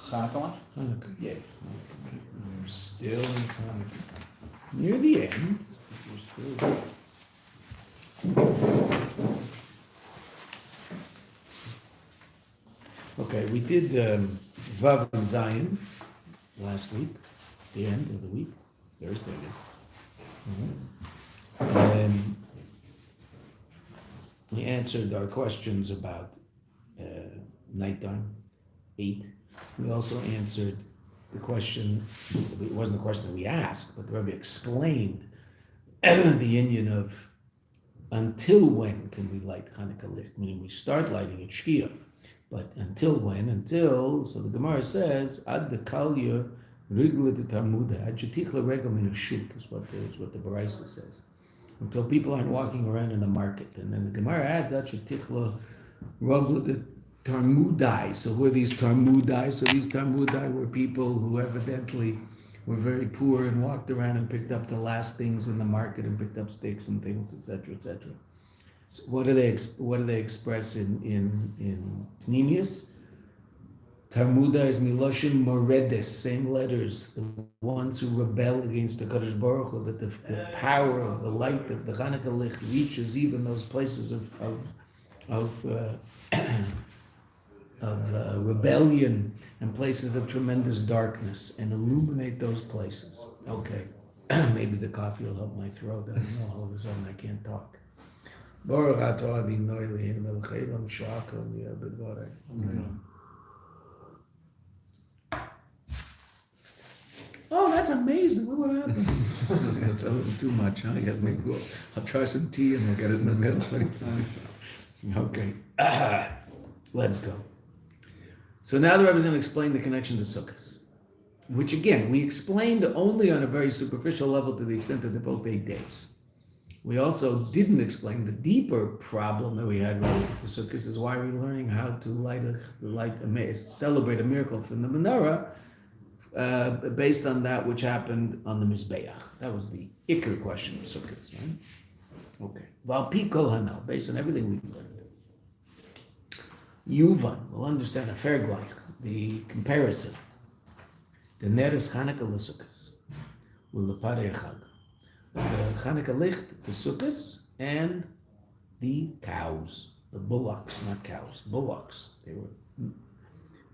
Chanukah one? Hanukkah, yeah. We're still in Hanukkah. Near the end, we're still there. Okay, we did Vav and Zion last week, the end of the week, Thursday it is. We answered our questions about nighttime, 8. We also answered the question, it wasn't a question that we asked, but the Rebbe explained the Indian of until when can we light Hanukkah licht, meaning we start lighting at Shkia, but until when? So the Gemara says, Ad de kalya rigla de tamuda, ad shetichla regel min hashuk, is what the beis says. Until people aren't walking around in the market. And then the Gemara adds, ad shetichla regla de Tarmudai. So who are these Tarmudai? So these Tarmudai were people who evidently were very poor and walked around and picked up the last things in the market and picked up sticks and things, etc., etc. So what do they express in Pnimius? Tarmudai is Miloshin Moredes, same letters, the ones who rebel against the Kadosh Baruch Hu, that the power of the light of the Chanukah licht reaches even those places of rebellion and places of tremendous darkness and illuminate those places. Okay, maybe the coffee will help my throat. I don't know, all of a sudden I can't talk. Oh, that's amazing. Look what happened. That's a little too much, huh? I'll try some tea and we'll get it in the middle. Okay, let's go. So now the Rebbe is going to explain the connection to Sukkot, which again, we explained only on a very superficial level to the extent that they're both 8 days. We also didn't explain the deeper problem that we had related to Sukkot, is why we're learning how to celebrate a miracle from the menorah based on that which happened on the Mizbeach. That was the Iker question of Sukkot, right? Okay. Valpi kol hanal, based on everything we've learned. Yuvan, we'll understand a vergleich, the comparison. The ner is Chanukah l'Sukkos, u'leparei chag. The Chanukah licht, the Sukkos, and the cows, the bullocks, not cows, bullocks. They were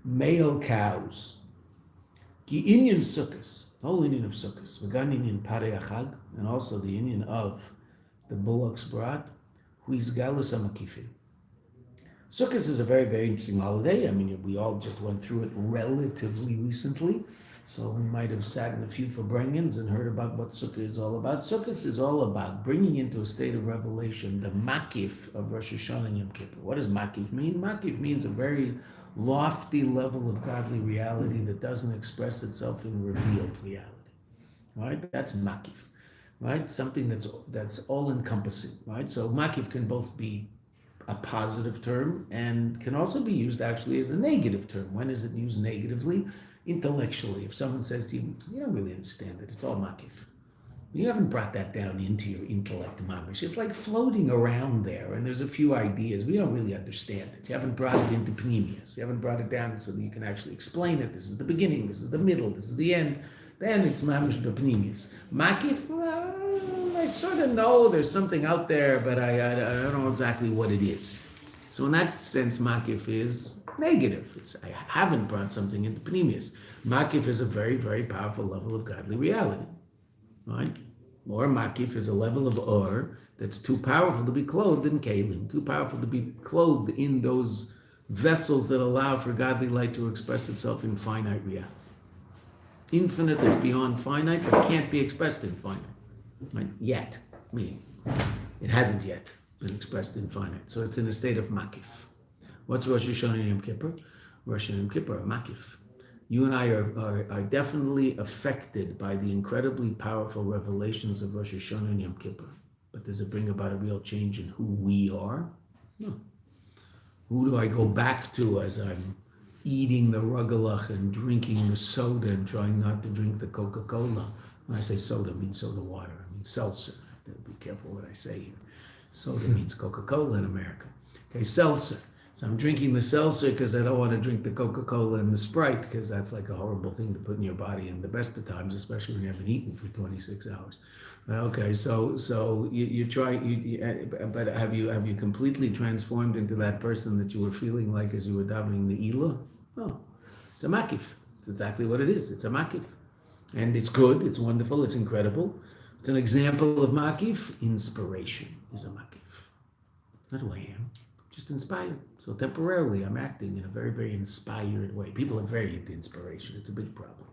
male cows. Ki inyan Sukkos, the whole Indian of Sukkos, v'gan inyan parei chag, and also the Indian of the bullocks brought, hu izgalus hamakifim. Sukkot is a very, very interesting holiday. I mean, we all just went through it relatively recently, so we might have sat in a few Farbrengens and heard about what Sukkot is all about. Sukkot is all about bringing into a state of revelation the makif of Rosh Hashanah and Yom Kippur. What does makif mean? Makif means a very lofty level of godly reality that doesn't express itself in revealed reality. Right? That's makif. Right? Something that's all-encompassing. Right? So makif can both be a positive term and can also be used actually as a negative term. When is it used negatively? Intellectually. If someone says to you, you don't really understand it, it's all makif. You haven't brought that down into your intellect, mamish. It's like floating around there, and there's a few ideas. We don't really understand it. You haven't brought it into pnimius. You haven't brought it down so that you can actually explain it. This is the beginning, this is the middle, this is the end. Then it's mamish b'pnimius. Makif, I sort of know there's something out there, but I don't know exactly what it is. So in that sense, makif is negative. I haven't brought something into pnimius. Makif is a very, very powerful level of godly reality, right? Or makif is a level of or that's too powerful to be clothed in kelim, too powerful to be clothed in those vessels that allow for godly light to express itself in finite reality. Infinite that's beyond finite, but can't be expressed in finite. Right? Yet, meaning it hasn't yet been expressed in finite. So it's in a state of makif. What's Rosh Hashanah and Yom Kippur? Rosh Hashanah and Yom Kippur are makif. You and I are definitely affected by the incredibly powerful revelations of Rosh Hashanah and Yom Kippur. But does it bring about a real change in who we are? No. Who do I go back to as I'm eating the rugelach and drinking the soda and trying not to drink the Coca-Cola? When I say soda, I mean soda water. I mean seltzer. I have to be careful what I say here. Soda means Coca-Cola in America. Okay, seltzer. So I'm drinking the seltzer because I don't want to drink the Coca-Cola and the Sprite because that's like a horrible thing to put in your body in the best of times, especially when you haven't eaten for 26 hours. Okay, so you try, but have you completely transformed into that person that you were feeling like as you were davening the Ilah? No, it's a makif. It's exactly what it is. It's a makif, and it's good. It's wonderful. It's incredible. It's an example of makif. Inspiration is a makif. It's not who I am. Just inspired. So temporarily, I'm acting in a very, very inspired way. People are very into inspiration. It's a big problem.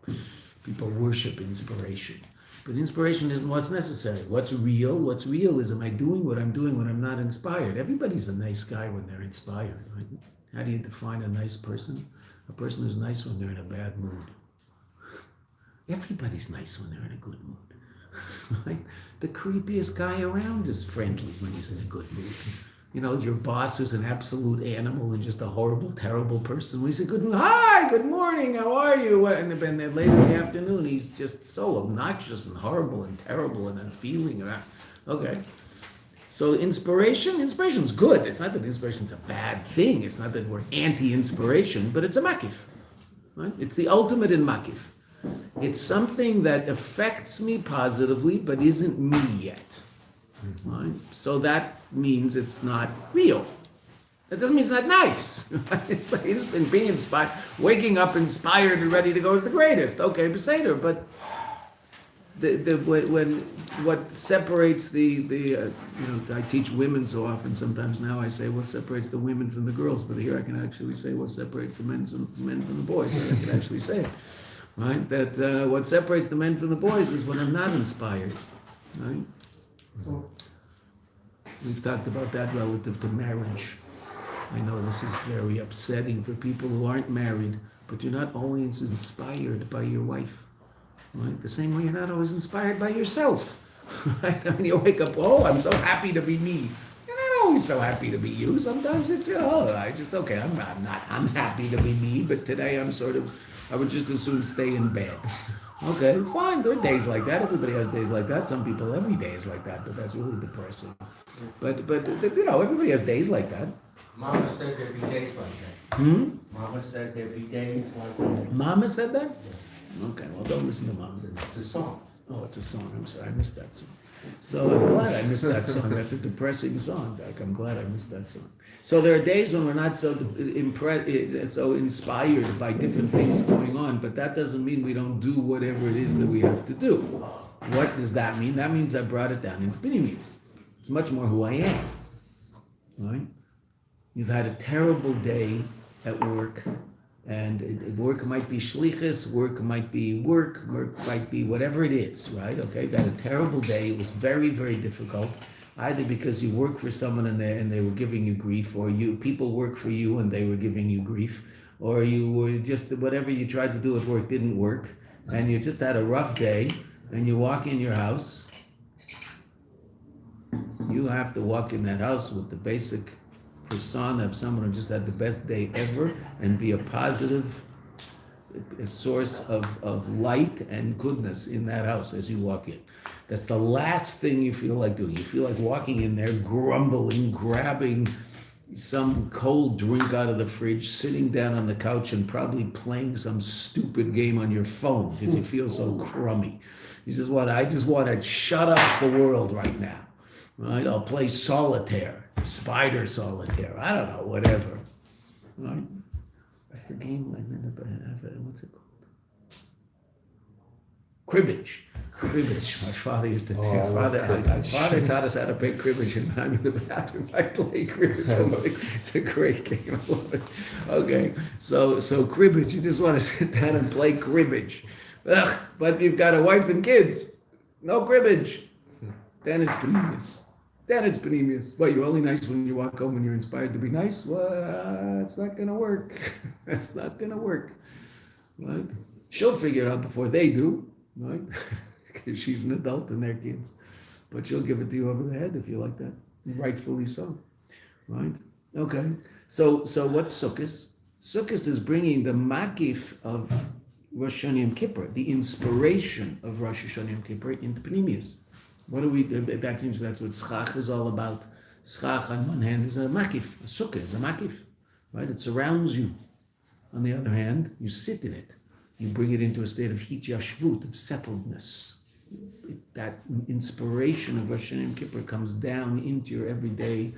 People worship inspiration. But inspiration isn't what's necessary. What's real? What's real is, am I doing what I'm doing when I'm not inspired? Everybody's a nice guy when they're inspired, right? How do you define a nice person? A person who's nice when they're in a bad mood. Everybody's nice when they're in a good mood. Right? The creepiest guy around is friendly when he's in a good mood. You know, your boss is an absolute animal and just a horrible, terrible person. When he says, hi, good morning, how are you? And then later in the afternoon, he's just so obnoxious and horrible and terrible and unfeeling. Okay. So inspiration's good. It's not that inspiration's a bad thing. It's not that we're anti-inspiration, but it's a makif. Right? It's the ultimate in makif. It's something that affects me positively, but isn't me yet. Right? So that means it's not real. That doesn't mean it's not nice. It's like it's been being inspired, waking up inspired and ready to go is the greatest. Okay, Beseder, but what separates I teach women so often. Sometimes now I say what separates the women from the girls, but here I can actually say what separates the men from the boys. I can actually say it, right? That what separates the men from the boys is when I'm not inspired, right? We've talked about that relative to marriage. I know this is very upsetting for people who aren't married, but you're not always inspired by your wife, right? The same way you're not always inspired by yourself, right? I mean, you wake up, oh, I'm so happy to be me. You're not always so happy to be you. Sometimes it's, I'm not unhappy to be me, but today I would just as soon stay in bed. Okay, fine, there are days like that. Everybody has days like that. Some people, every day is like that, but that's really depressing. But everybody has days like that. Mama said there'd be days like that. Mama said there'd be days like that. Mama said that? Yeah. Okay, well, don't listen to Mama. It's a song. Oh, it's a song. I'm sorry, I missed that song. So I'm glad I missed that song. That's a depressing song. Like, I'm glad I missed that song. So there are days when we're not so inspired by different things going on, but that doesn't mean we don't do whatever it is that we have to do. What does that mean? That means I brought it down into pinimis. It's much more who I am. Right? You've had a terrible day at work, and work might be shlichus, work might be work might be whatever it is, right? Okay, you've had a terrible day. It was very, very difficult, either because you work for someone and they were giving you grief, or people work for you and they were giving you grief, or you were just, whatever you tried to do at work didn't work, and you just had a rough day, and you walk in your house. You have to walk in that house with the basic persona of someone who just had the best day ever and be a positive source of light and goodness in that house as you walk in. That's the last thing you feel like doing. You feel like walking in there, grumbling, grabbing some cold drink out of the fridge, sitting down on the couch and probably playing some stupid game on your phone because you feel so crummy. I just want to shut off the world right now. Right? I'll play solitaire, spider solitaire, I don't know, whatever. Right? What's the game? What's it called? Cribbage. My father used to father taught us how to play cribbage, and I'm in the bathroom. I play cribbage. It's a great game. I love it. Okay, so cribbage. You just want to sit down and play cribbage. Ugh, but you've got a wife and kids. No cribbage. Then it's penimius. Well, you're only nice when you walk home when you're inspired to be nice? Well, it's not going to work. That's not going to work. Right? She'll figure it out before they do. Right? Because she's an adult and they're kids. But she'll give it to you over the head if you like that. Rightfully so. Right? Okay. So what's Sukkot? Sukkot is bringing the makif of Rosh Hashanah Yom Kippur, the inspiration of Rosh Hashanah Yom Kippur into Pnimius. What do we do? That seems that's what schach is all about. Schach on one hand is a makif. A sukkah is a makif. right? It surrounds you. On the other hand, you sit in it. You bring it into a state of hit-yashvut, of settledness. That inspiration of Rosh Hashanah Kippur comes down into your everyday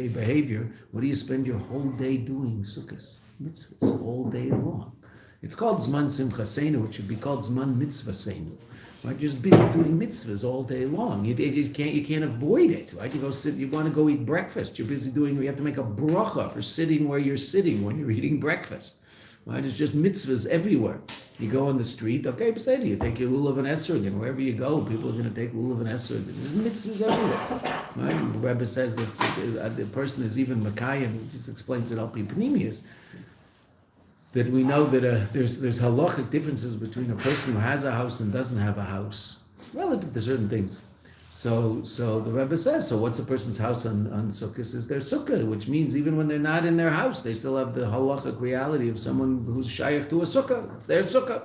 behavior. What do you spend your whole day doing? Sukkahs, mitzvahs, all day long. It's called Zman Simchaseinu. It should be called Zman Mitzvaseinu. Right? You're just busy doing mitzvahs all day long. You can't avoid it. Right? You go sit. You want to go eat breakfast. You're busy doing. You have to make a bracha for sitting where you're sitting when you're eating breakfast. Right? It's just mitzvahs everywhere. You go on the street. Okay, Beseda, you take your lulav and esrog, and wherever you go, people are going to take lulav and esrog. There's mitzvahs everywhere. Right? The Rebbe says that the person is even Makayim. He just explains it al pi pnimius. That we know that there's halachic differences between a person who has a house and doesn't have a house relative to certain things. So the Rebbe says, so what's a person's house on Sukkot? Is their sukkah, which means even when they're not in their house, they still have the halachic reality of someone who's shaykh to a sukkah. It's their sukkah.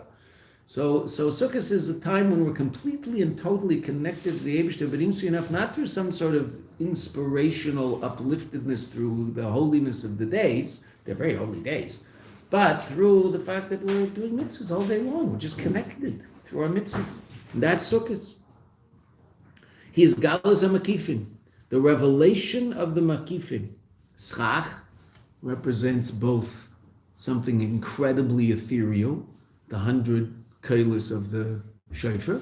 So Sukkot is a time when we're completely and totally connected to the Eibishter, but interesting enough, not through some sort of inspirational upliftedness through the holiness of the days. They're very holy days. But through the fact that we're doing mitzvahs all day long, we're just connected through our mitzvahs. And that's Sukkot. He is Galus HaMakifin, the revelation of the Makifin. Schach represents both something incredibly ethereal, the 100 kailas of the shofar.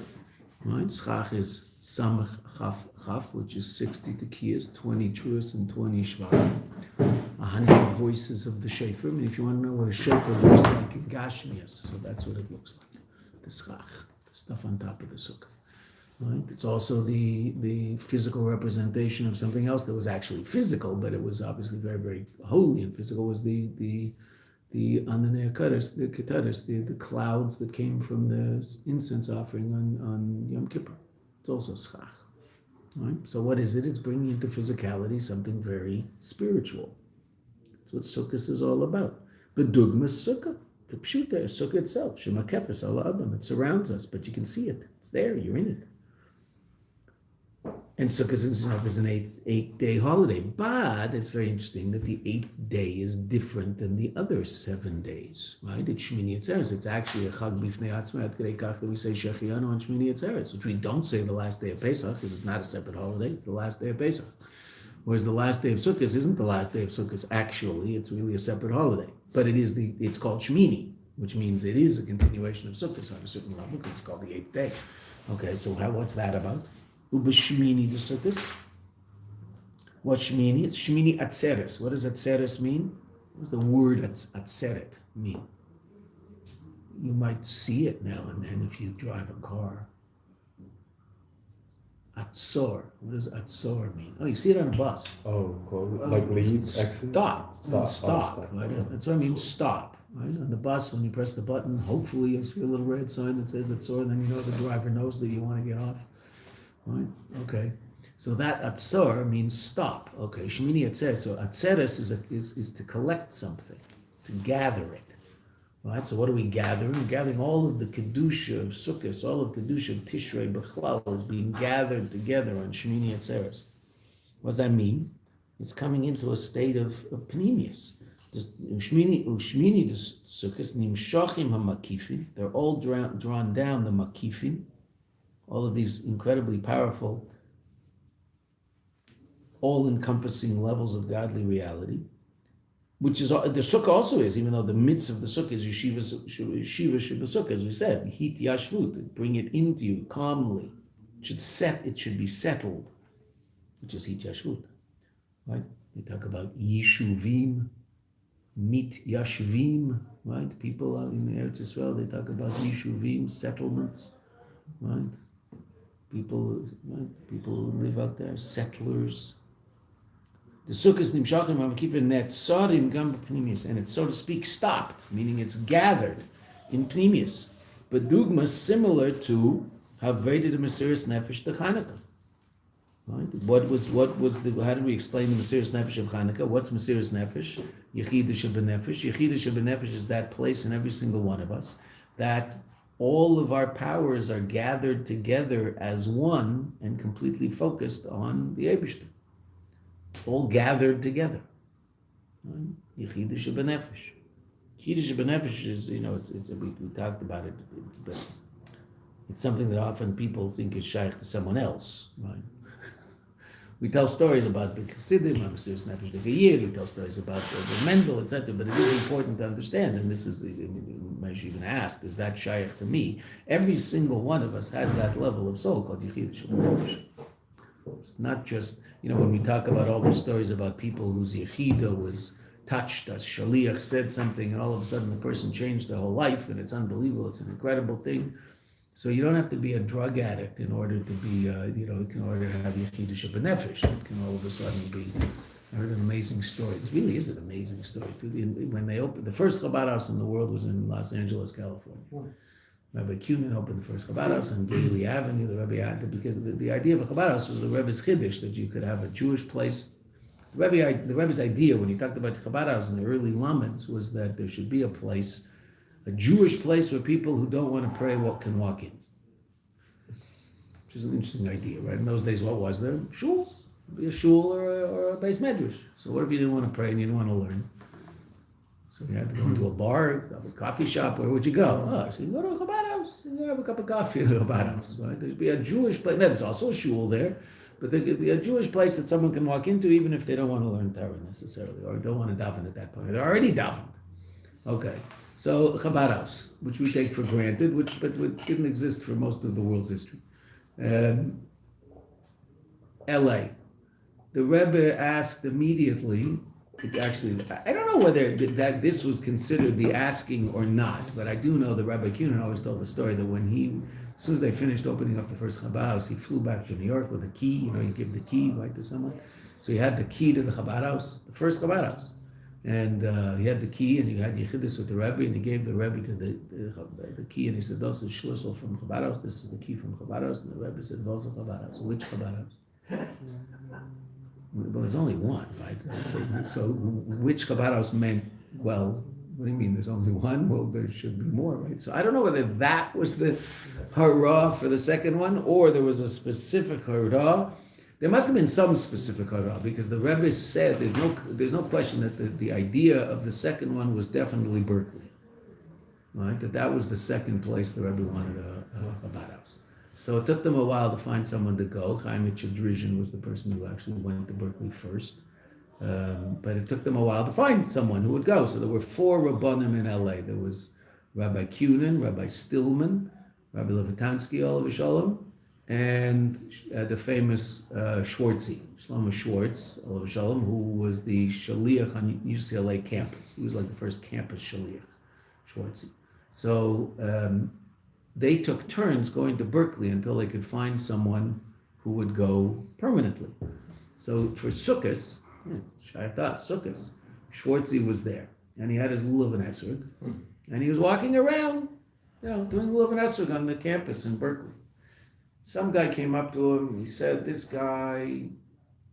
Right? Schach is Samach Chaf Chaf, which is 60 tekiyas, 20 truas, and 20 shvarim. 100 voices of the shofar. I mean, if you want to know what a shofar looks like in Gashmias, so that's what it looks like. The schach, the stuff on top of the sukkah. Right? It's also the physical representation of something else that was actually physical, but it was obviously very, very holy and physical, was the Ananer Kataris, the clouds that came from the incense offering on Yom Kippur. It's also schach. Right? So what is it? It's bringing into physicality something very spiritual. That's what Sukkot is all about. But Dugmas Sukkah, Kapshuta, Sukkah itself, Shema Kefes Allah Adam, it surrounds us, but you can see it. It's there, you're in it. And Sukkot is an eight-day holiday. But it's very interesting that the 8th day is different than the other 7 days, right? It's Shmini Atzeres. It's actually a Chag Bifnei Atzma Ad Kedei Kach that we say Shechianu on Shmini Atzeres, which we don't say the last day of Pesach because it's not a separate holiday. It's the last day of Pesach. Whereas the last day of Sukkot isn't the last day of Sukkot. Actually, it's really a separate holiday. But it's called Shmini, which means it is a continuation of Sukkot on a certain level because it's called the 8th day. Okay, so what's that about? Ubeshmini the Sukkot. What's Shmini? It's Shmini Atzeres. What does Atzeres mean? What does the word Atzeret mean? You might see it now and then if you drive a car. Atzor. What does Atzor mean? Oh, you see it on a bus. Oh, like leave, exit? Stop. Right? That's what I mean, stop. Right? On the bus, when you press the button, hopefully you'll see a little red sign that says Atzor, and then you know the driver knows that you want to get off. Right? Okay. So that atzor means stop. Okay. Shmini Atzeres. So atzeres is to collect something, to gather it. Right. So what are we gathering? We're gathering all of the kedusha of Sukkot, all of kedusha of Tishrei B'chlal is being gathered together on Shmini Atzeres. What does that mean? It's coming into a state of panemius. Ushmini the Sukkot nimshachim hamakifin. They're all drawn down the makifin. All of these incredibly powerful, all-encompassing levels of godly reality, which is the sukkah also is, even though the mitzvah of the sukkah is yeshiva sukkah, as we said, hit yashvut, bring it into you calmly. It should be settled, which is hit yashvut, right? They talk about yishuvim, mit yashvim, right? People in Eretz Yisrael, they talk about yishuvim, settlements, right? People who live out there, settlers. The sukkah is nimshachim hamakifin netzarim gam b'pnimius, and it's, so to speak, stopped, meaning it's gathered in pnimius. But dugma is similar to haveda the Mesiras Nefesh to Chanukah. Right? How did we explain the Mesiras Nefesh of Chanukah? What's Mesiras Nefesh? Yechida shebenefesh. Yechida shebenefesh is that place in every single one of us that all of our powers are gathered together as one and completely focused on the Eibishter. All gathered together. Yechida shebenefesh. Yechida shebenefesh is, we talked about it, but it's something that often people think is shaykh to someone else, right? We tell stories about the Chassidim, Mysticism, Nefesh Degayir, we tell stories about the Mendel, etc. But it is important to understand, and this is, Moshe even asked, is that shaykh to me? Every single one of us has that level of soul called Yechida Shebenefesh. It's not just, when we talk about all the stories about people whose Yechida was touched, as Shaliach said something, and all of a sudden the person changed their whole life, and it's unbelievable, it's an incredible thing. So you don't have to be a drug addict in order to be, in order to have Yechida Shebenefesh. It can all of a sudden be. I heard an amazing story. It really is an amazing story. When they opened, the first Chabad house in the world was in Los Angeles, California. Rabbi Kaplan opened the first Chabad house on Daly Avenue. The Rebbe had, because the idea of a Chabad house was the Rebbe's Chiddush, that you could have a Jewish place. The Rebbe's idea when he talked about Chabad house in the early Laments was that there should be a place, a Jewish place where people who don't want to pray can walk in. Which is an interesting idea, right? In those days, what was there? Shuls. Be a shul or a beis medrash. So what if you didn't want to pray and you didn't want to learn? So you had to go into a bar, a coffee shop. Where would you go? Oh, so you go to a Chabad house. You go have a cup of coffee at a Chabad house, right? There'd be a Jewish place. There's also a shul there, but there could be a Jewish place that someone can walk into, even if they don't want to learn Torah necessarily, or don't want to daven at that point. They're already davened. Okay. So Chabad house, which we take for granted, which didn't exist for most of the world's history. L.A. The Rebbe asked immediately. Actually, I don't know whether that this was considered the asking or not, but I do know that Rabbi Kaplan always told the story that as soon as they finished opening up the first Chabad house, he flew back to New York with a key. You give the key right to someone. So he had the key to the Chabad house, the first Chabad house. And he had the key, and he had Yechidus with the Rebbe, and he gave the Rebbe to the key, and he said, "This is Schlüssel from Chabad house. This is the key from Chabad house." And the Rebbe said, "What's a Chabad house? Which Chabad house?" Well, there's only one, right? So which Chabad house meant? Well, what do you mean? There's only one? Well, there should be more, right? So I don't know whether that was the hurrah for the second one, or there was a specific hurrah. There must have been some specific hurrah, because the Rebbe said there's no question that the idea of the second one was definitely Berkeley, right? That was the second place the Rebbe wanted a Chabad house. So it took them a while to find someone to go. Chaim Chadrizhin was the person who actually went to Berkeley first, but it took them a while to find someone who would go. So there were 4 Rabbanim in L.A. There was Rabbi Kaplan, Rabbi Stillman, Rabbi Levitansky, Olav Shalom, and the famous Schwartzy, Shlomo Schwartz, Olav Shalom, who was the Shaliach on UCLA campus. He was like the first campus Shaliach, Schwartzy. So they took turns going to Berkeley until they could find someone who would go permanently. So for Sukkot, Schwartzy was there, and he had his lulav and esrog, and he was walking around, doing lulav and esrog on the campus in Berkeley. Some guy came up to him, he said, this guy,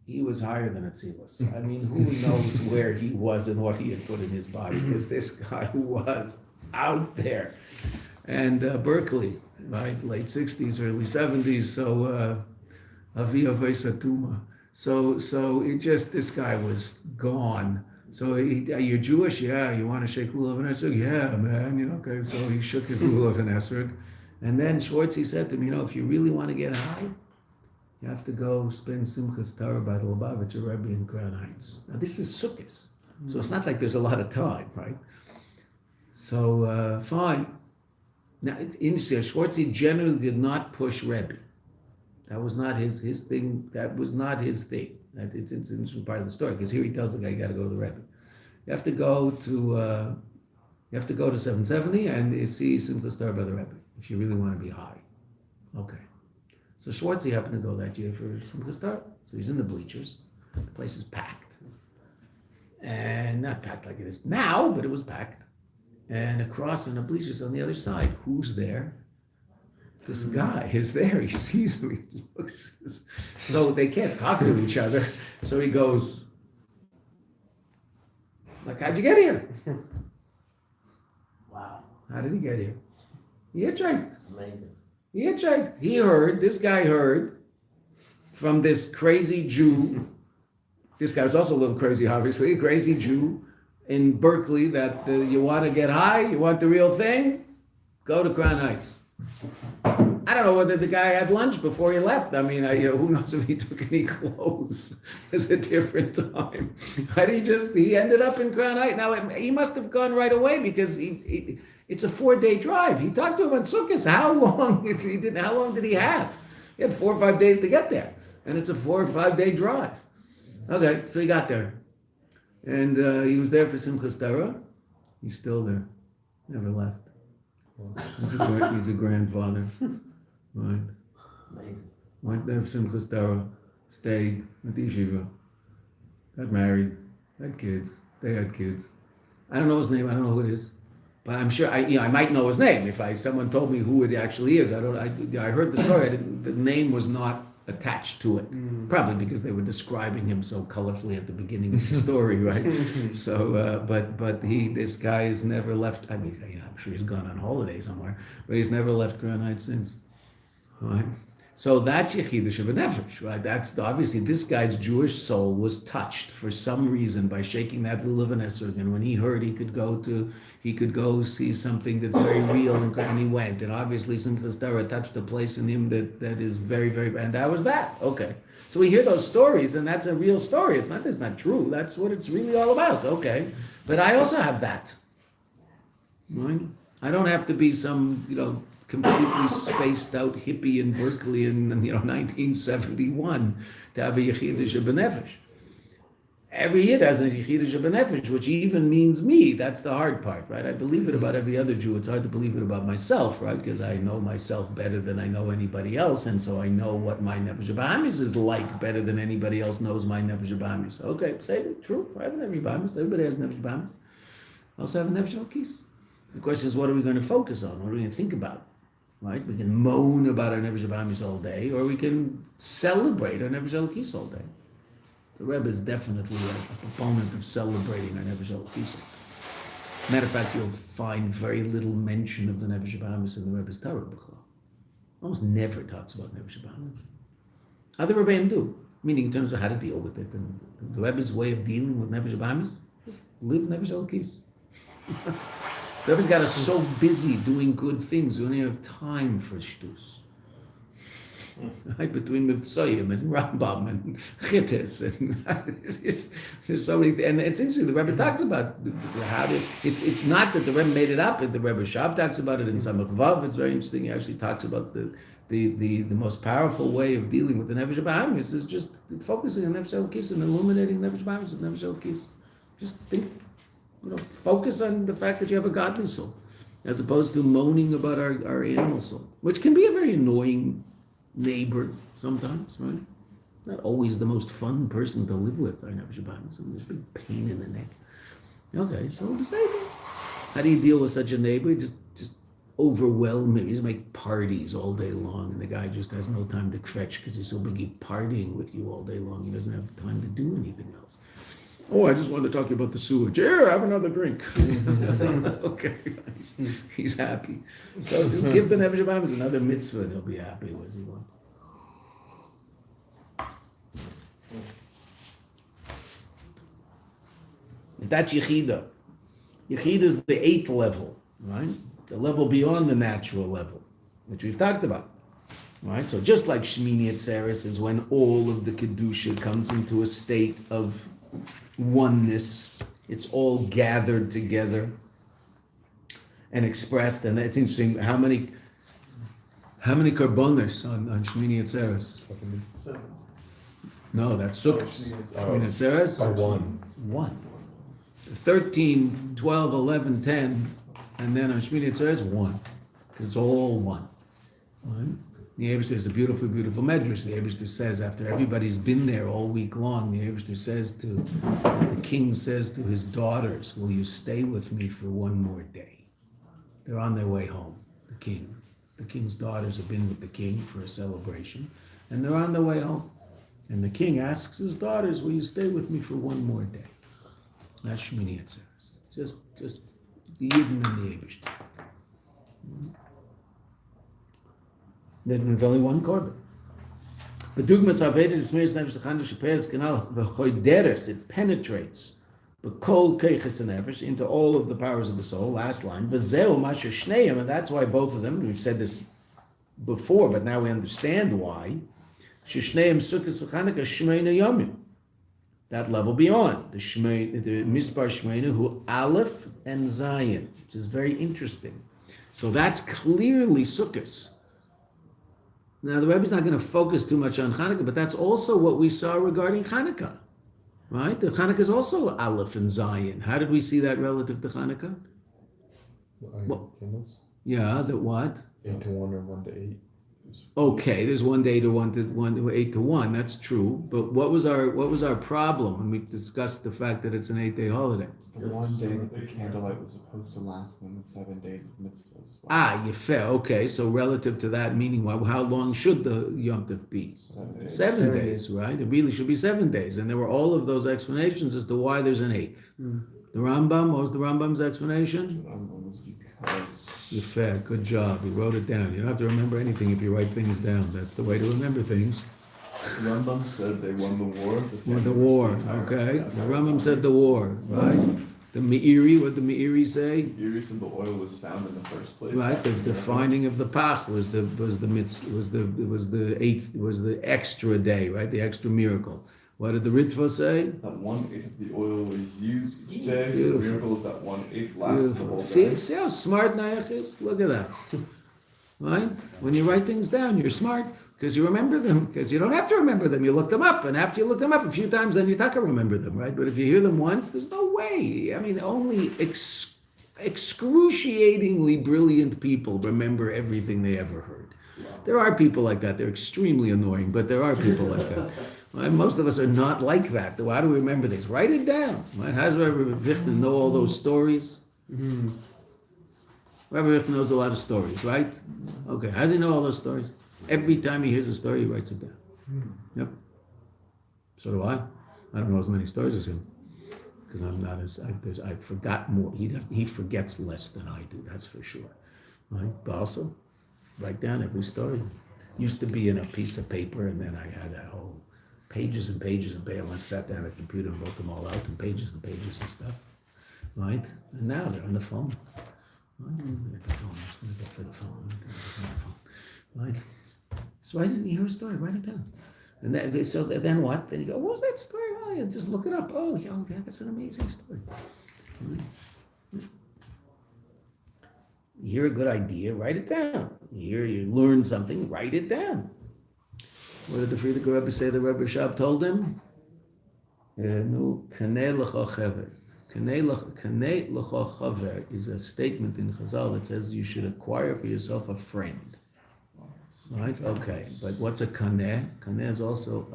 he was higher than Atzilus. I mean, who knows where he was and what he had put in his body, because this guy was out there. And Berkeley, right, late 60s, early 70s, so Avia Vesatuma. So it just, this guy was gone. So you're Jewish? Yeah. You want to shake lulav and esrog? Yeah, man. Okay. So he shook his lulav and esrog. And then Schwartzy said to him, if you really want to get high, you have to go spend Simchas Torah by the Lubavitcher Rebbe in Crown Heights. Now this is Sukkot, so it's not like there's a lot of time, right? So fine. Now it's interesting. Schwartzy generally did not push Rebbe. That was not his thing. That was not his thing. It's an interesting part of the story, because here he tells the guy, you got to go to the Rebbe. You have to go to 770 and see Simchas Torah by the Rebbe if you really want to be high. Okay. So Schwartzy happened to go that year for Simchas Torah. So he's in the bleachers. The place is packed. And not packed like it is now, but it was packed. And across in the bleachers on the other side, who's there? This guy is there. He sees me. He looks. So they can't talk to each other. So he goes, like, how'd you get here? Wow. How did he get here? He hitchhiked. Amazing. He hitchhiked. This guy heard from this crazy Jew this guy was also a little crazy, obviously, a crazy Jew in Berkeley that you want to get high, you want the real thing, go to Crown Heights. I don't know whether the guy had lunch before he left. I mean, who knows if he took any clothes. It's a different time. But he ended up in Crown Heights. Now, he must have gone right away because it's a 4-day drive. He talked to him on Sukkot. How long did he have? He had 4 or 5 days to get there. And it's a 4 or 5 day drive. Okay, so he got there. And he was there for Simchas Torah. He's still there. Never left. He's a grandfather. Right. Amazing. Went there for Simchas Torah. Stayed at the Yeshiva. Got married. Had kids. They had kids. I don't know his name. I don't know who it is. But I'm sure I might know his name if someone told me who it actually is. I heard the story. The name was not attached to it, probably because they were describing him so colorfully at the beginning of the story, right? So, but this guy has never left. I mean, I'm sure he's gone on holiday somewhere, but he's never left Crown Heights since, right? So that's Yechidah Shabbat, right? That's obviously this guy's Jewish soul was touched for some reason by shaking that lulav and esrog, and when he heard he could go see something that's very real, and he went, and obviously Simchas Torah touched a place in him that is very, very, and that was that. Okay, so we hear those stories, and that's a real story. It's not true. That's what it's really all about. Okay, but I also have that. Right? I don't have to be some completely spaced out hippie in Berkeley in 1971 to have a Yechidah Shabbat. Every Yid has a Yechidah Shabbat, which even means me. That's the hard part, right? I believe it about every other Jew. It's hard to believe it about myself, right? Because I know myself better than I know anybody else, and so I know what my Nefesh Bahamis is like better than anybody else knows my Nefesh Bahamis. Okay, say it, true. I have a Nefesh Bahamis. Everybody has Nefesh Bahamis. I also have a Nefesh Elokis. The question is, what are we going to focus on? What are we going to think about? Right? We can moan about our Nefesh Bahamis all day, or we can celebrate our Nefesh Elokis all day. The Rebbe is definitely a proponent of celebrating our Nefesh Elokis. Matter of fact, you'll find very little mention of the Nefesh Bahamis in the Rebbe's Torah. Almost never talks about Nefesh Bahamis. Other Rebbeim do, meaning in terms of how to deal with it. And the Rebbe's way of dealing with Nefesh Bahamis is live Nefesh Elokis. The Rebbe's got us so busy doing good things, we don't even have time for shtus. Right, between Mitzayim and Rambam and Chittis and there's so many things. And it's interesting, the Rebbe talks about how it's not that the Rebbe made it up, the Rebbe Shab talks about it in Samach Vav. It's very interesting. He actually talks about the most powerful way of dealing with the Nefesh Bahamis is just focusing on Nefesh Elokis and illuminating Nefesh Bahamis and Nefesh Elokis. Just think, focus on the fact that you have a godly soul, as opposed to moaning about our animal soul, which can be a very annoying neighbor sometimes, right? Not always the most fun person to live with. I never should buy myself. There's a big pain in the neck. Okay, so how do you deal with such a neighbor? Just overwhelm him. You just make parties all day long, and the guy just has no time to kvetch because he's so busy partying with you all day long. He doesn't have time to do anything else. Oh, I just wanted to talk to you about the sewage. Here, have another drink. Okay, he's happy. So just give the Nefesh Bahamis another mitzvah, and he'll be happy. What does he want? That's Yechidah. Yechidah is the 8th level, right? The level beyond the natural level, which we've talked about, right? So just like Shmini Atzeres is when all of the Kedusha comes into a state of oneness, it's all gathered together and expressed. And it's interesting how many karbonos on Shmini Atzeres? 7. No, that's Sukkot. Shmini Atzeres? 1. 13, 12, 11, 10, and then on Shmini Atzeres 1, because it's all one. Right? The Eibishter is a beautiful, beautiful medrash. The Eibishter says, after everybody's been there all week long, the Eibishter says the king says to his daughters, will you stay with me for one more day? They're on their way home, the king. The king's daughters have been with the king for a celebration, and they're on their way home. And the king asks his daughters, will you stay with me for one more day? That's Shmini Atzeres. Just the Yidden and the Eibishter. There's only one korban. B'dugmas avedet esmeris nefesh l'chana sheperes kanal v'choideres, it penetrates b'kol keiches nefesh into all of the powers of the soul. Last line, v'zeu masher shneim, and that's why both of them. We've said this before, but now we understand why. Sheshneim sukkos v'chanukah shmeina yomim. That level beyond the mispar shmeina hu aleph and zayin, which is very interesting. So that's clearly sukkos. Now, the Rebbe's not going to focus too much on Chanukah, but that's also what we saw regarding Chanukah, right? The Chanukah is also Aleph and Zayin. How did we see that relative to Chanukah? Well, candles? Yeah, that what? 8 to 1 or 1 to 8. Okay, there's 1 day to 1 to 8 to 1. That's true. But what was our problem when we discussed the fact that it's an 8-day holiday? The one day that the candlelight was supposed to last, and then the 7 days of mitzvahs. Yefeh. Okay, so relative to that, meaning how long should the Yom Tov be? 7 days. 7 days, right? It really should be 7 days. And there were all of those explanations as to why there's an 8th. The Rambam, what was the Rambam's explanation? Was because You're fair, good job. You wrote it down. You don't have to remember anything if you write things down. That's the way to remember things. the Rambam said they won the war. Won the war, okay? The Rambam said the war, right? The Meiri, what did the Meiri say? Meiri said the oil was found in the first place. Right, the finding of the Pach was the extra day, right? The extra miracle. What did the Ritva say? That 1/8 of the oil was used each day. So Beautiful. the miracle is that 1/8 lasts the whole See, day. see how smart Nayach is? Look at that. Right? When you write things down, you're smart because you remember them. Because you don't have to remember them. You look them up, and after you look them up a few times, then you taka remember them, right? But if you hear them once, there's no way. I mean, only excruciatingly brilliant people remember everything they ever heard. There are people like that. They're extremely annoying, but there are people like that. Right? Most of us are not like that. How do we remember things? Write it down. Right? How does Rabbi Vichner know all those stories? Rabbi Vichner knows a lot of stories, right? Okay, how does he know all those stories? Every time he hears a story, he writes it down. Yep. So do I. I don't know as many stories as him because I'm not as I forgot more. He forgets less than I do. That's for sure. Right? But also, write down every story. Used to be in a piece of paper, and then I had that whole pages and pages and pages. I once sat down at a computer and wrote them all out in pages and pages and stuff. Right? And now they're on the phone. I'm going to get the phone. I'm just going to go for the phone. Right? So write it. You hear a story, write it down. And then, so then what? Then you go, what was that story? Oh, yeah, just look it up. Oh, yeah, that's an amazing story. Right? You hear a good idea, write it down. You learn something, write it down. What did the Frierdiker Rebbe say the Rebbe Shab told him? No, kanei l'cha chaver. Kanei l'cha chaver is a statement in Chazal that says you should acquire for yourself a friend. Right? Okay, but what's a kaneh? Kaneh is also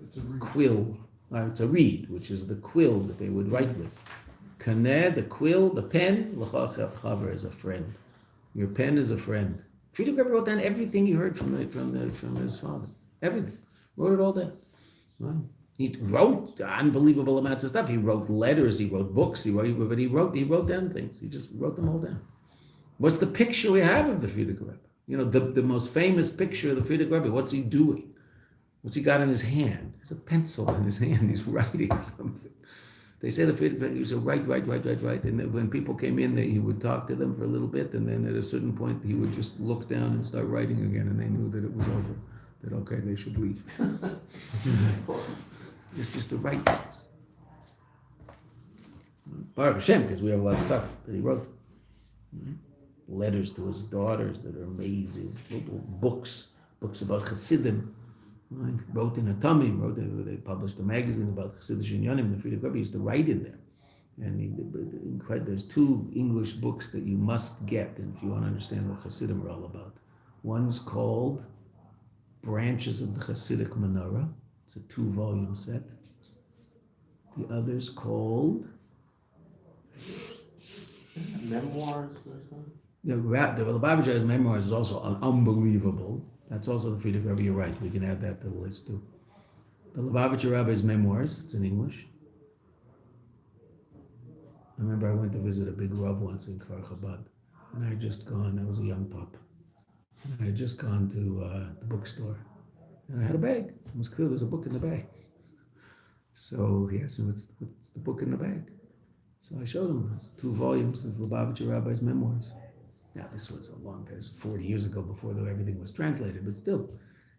It's a reed. quill. It's a reed, which is the quill that they would write with. Kaneh, the quill, the pen, l'cha chaver is a friend. Your pen is a friend. Frierdiker Rebbe wrote down everything he heard from his father. Everything. Wrote it all down. Right? He wrote unbelievable amounts of stuff. He wrote letters. He wrote books. He wrote down things. He just wrote them all down. What's the picture we have of the Frierdiker Rebbe? You know, the most famous picture of the Frierdiker Rebbe. What's he doing? What's he got in his hand? There's a pencil in his hand. He's writing something. They say the Frierdiker Rebbe used to write. And then when people came in, he would talk to them for a little bit, and then at a certain point, he would just look down and start writing again, and they knew that it was over. That okay, they should leave. It's just to write things. Baruch Hashem, because we have a lot of stuff that he wrote. Letters to his daughters that are amazing. Little books about Chassidim. Right? Wrote in a Tamim. They published a magazine about Chassidish Inyanim. The Frierdiker Rebbe used to write in there. And there's 2 English books that you must get if you want to understand what Chassidim are all about. One's called Branches of the Chassidic Menorah. It's a 2-volume set. The other's called Memoirs or something? the Lubavitcher's Memoirs is also unbelievable. That's also the Frierdiker Rebbe. You're right. We can add that to the list too. The Lubavitcher Rebbe's Memoirs. It's in English. I remember I went to visit a big Rav once in Kfar Chabad, and I had just gone. I was a young pup. And I had just gone to the bookstore, And I had a bag. It was clear there's a book in the bag. So he asked me, what's the book in the bag? So I showed him. It's 2 volumes of Lubavitcher Rabbi's memoirs. Now, this was a long time, 40 years ago before everything was translated, but still.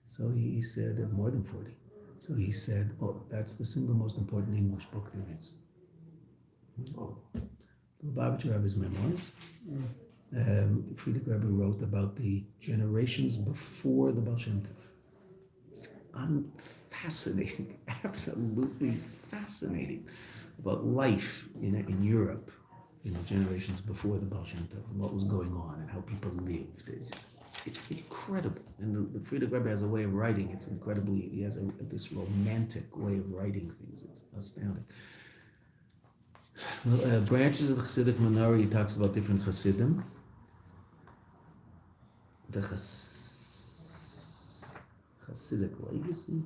So he said, more than 40. So he said, oh, that's the single most important English book there is. Oh. Lubavitcher Rabbi's memoirs. Friedrich Rebbe wrote about the generations before the Baal Shem Tov. Fascinating, absolutely fascinating about life in Europe, generations before the Baal Shem Tov, and what was going on and how people lived. It's incredible. And the Friedrich Rebbe has a way of writing. It's incredibly, he has this romantic way of writing things. It's astounding. Branches of the Chassidic menorah, he talks about different Chassidim. The Chassidic legacy.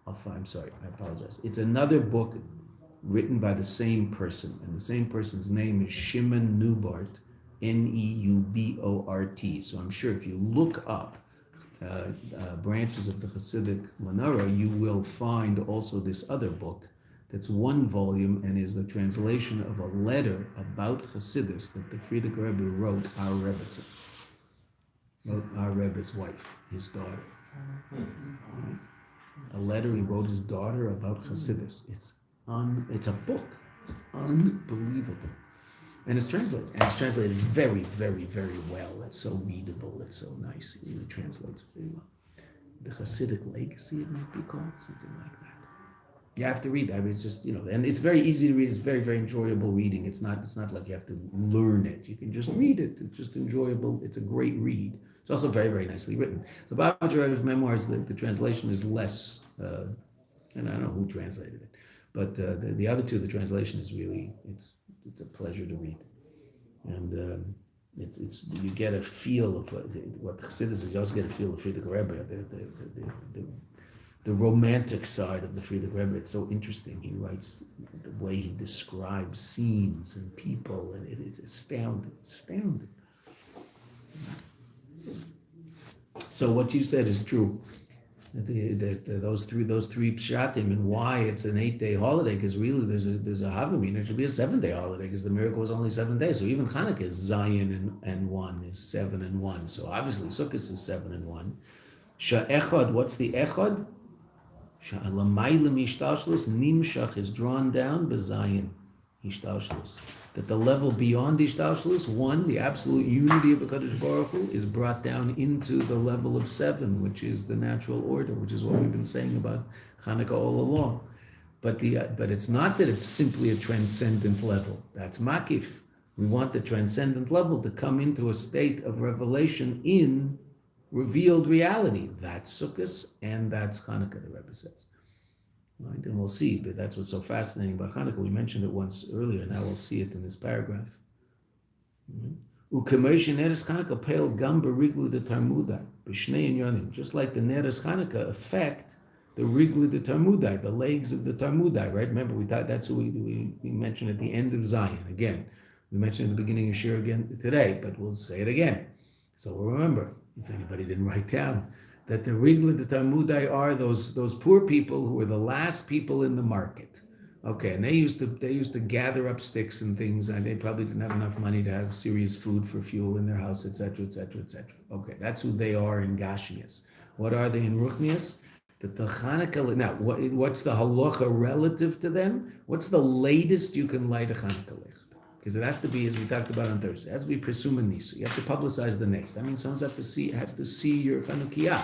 I'm sorry, I apologize. It's another book written by the same person, and the same person's name is Shimon Neubart, Neubort. So I'm sure if you look up branches of the Chassidic menorah, you will find also this other book that's 1 volume and is the translation of a letter about Chassidus that the Friedrich Rebbe wrote our Rebbe's wife, his daughter. A letter he wrote his daughter about Chassidus. It's a book. It's unbelievable. And it's translated. And it's translated very, very, very well. It's so readable. It's so nice. It really translates very well. The Hasidic legacy, it might be called, something like that. You have to read that. I mean, it's just, and it's very easy to read. It's very, very enjoyable reading. It's not like you have to learn it. You can just read it. It's just enjoyable. It's a great read. It's also very, very nicely written. The Lubavitcher Rebbe's memoirs, the translation is less, and I don't know who translated it, but the other 2, the translation is really, it's a pleasure to read. And it's you get a feel of what Chassidus is. You also get a feel of Friedrich Rebbe, the romantic side of the Friedrich Rebbe. It's so interesting. He writes the way he describes scenes and people, and it's astounding. So what you said is true. Those three pshatim, and why it's an 8-day holiday, because really there's a Havamina. It should be a 7-day holiday because the miracle was only 7 days. So even Hanukkah is Zion and 1 is 7 and 1. So obviously Sukkot is 7 and 1. Sha'echad, what's the echad? Sha'alamaylim ishtalshlus, nimshach is drawn down bezayin ishtalshlus. That the level beyond ishtalshlus, 1, the absolute unity of HaKadosh Baruch Hu, is brought down into the level of 7, which is the natural order, which is what we've been saying about Hanukkah all along. But it's not that it's simply a transcendent level. That's makif. We want the transcendent level to come into a state of revelation in revealed reality. That's Sukkot and that's Hanukkah, the Rebbe says. Right? And we'll see that that's what's so fascinating about Hanukkah. We mentioned it once earlier, now we'll see it in this paragraph. Just like the Neres Hanukkah affect the Riglu de Talmudai, the legs of the Talmudai, right? Remember, we thought that's what we mentioned at the end of Zion. Again, we mentioned at the beginning of Shir again today, but we'll say it again. So we'll remember, if anybody didn't write down, that the Rigla de Talmudai are those poor people who were the last people in the market. Okay, and they used to gather up sticks and things, and they probably didn't have enough money to have serious food for fuel in their house, etc., etc., etc. Okay, that's who they are in Gashmias. What are they in Ruchnias? The Hanukkah. Now, what's the halacha relative to them? What's the latest you can light a Hanukkah licht? Because it has to be, as we talked about on Thursday, it has to be presuma nisa. You have to publicize the nace. That means someone has to see your Chanukiah.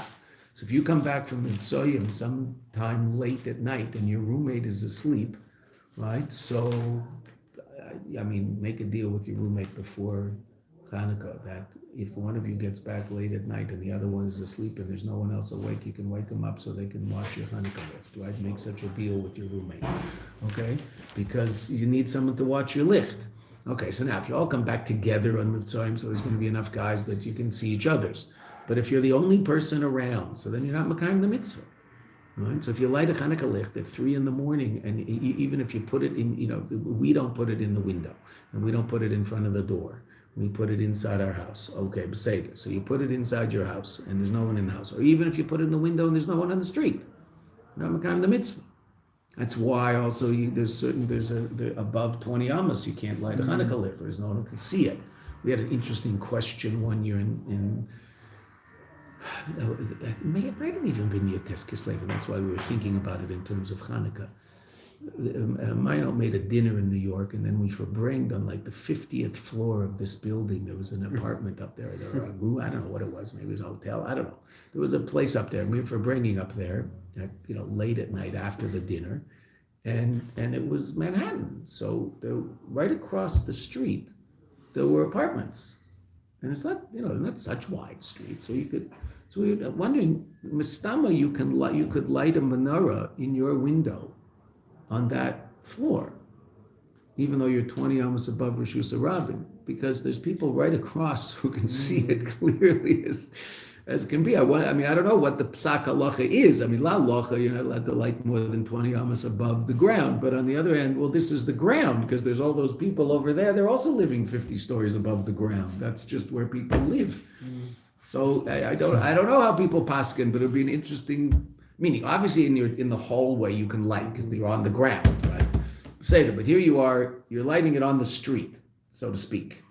So if you come back from Mitzoyim sometime late at night and your roommate is asleep, right? So, make a deal with your roommate before Hanukkah that if one of you gets back late at night and the other one is asleep and there's no one else awake, you can wake them up so they can watch your Hanukkah licht, right? Make such a deal with your roommate, okay? Because you need someone to watch your licht. Okay, so now if you all come back together on Mitzrayim, so there's going to be enough guys that you can see each other's. But if you're the only person around, so then you're not makayim the mitzvah, right? So if you light a Hanukkah licht at 3 a.m, and even if you put it in, we don't put it in the window, and we don't put it in front of the door. We put it inside our house. Okay, Beseder. So you put it inside your house and there's no one in the house. Or even if you put it in the window and there's no one on the street. You're not makayim the mitzvah. That's why also there's above 20 amas you can't light a Hanukkah lit. There's no one who can see it. We had an interesting question one year in it might have even been Yotes Kislev, and that's why we were thinking about it in terms of Hanukkah. Mayanot made a dinner in New York, and then we verbranged on like the 50th floor of this building. There was an apartment up there. I don't know what it was. Maybe it was a hotel. I don't know. There was a place up there. And we were verbranging up there, late at night after the dinner, and it was Manhattan. So right across the street, there were apartments, and it's not not such wide streets. So we were wondering, Mistama, you could light a menorah in your window on that floor, even though you're 20 almost above Rishus Harabim, because there's people right across who can see it clearly as it can be. I don't know what the psak halacha is. La halacha, you're not allowed to light more than 20 almost above the ground. But on the other hand, well, this is the ground, because there's all those people over there. They're also living 50 stories above the ground. That's just where people live. So I don't know how people paskin, but it'd be an interesting meaning. Obviously, in the hallway you can light because you're on the ground, right? But here you are, you're lighting it on the street, so to speak.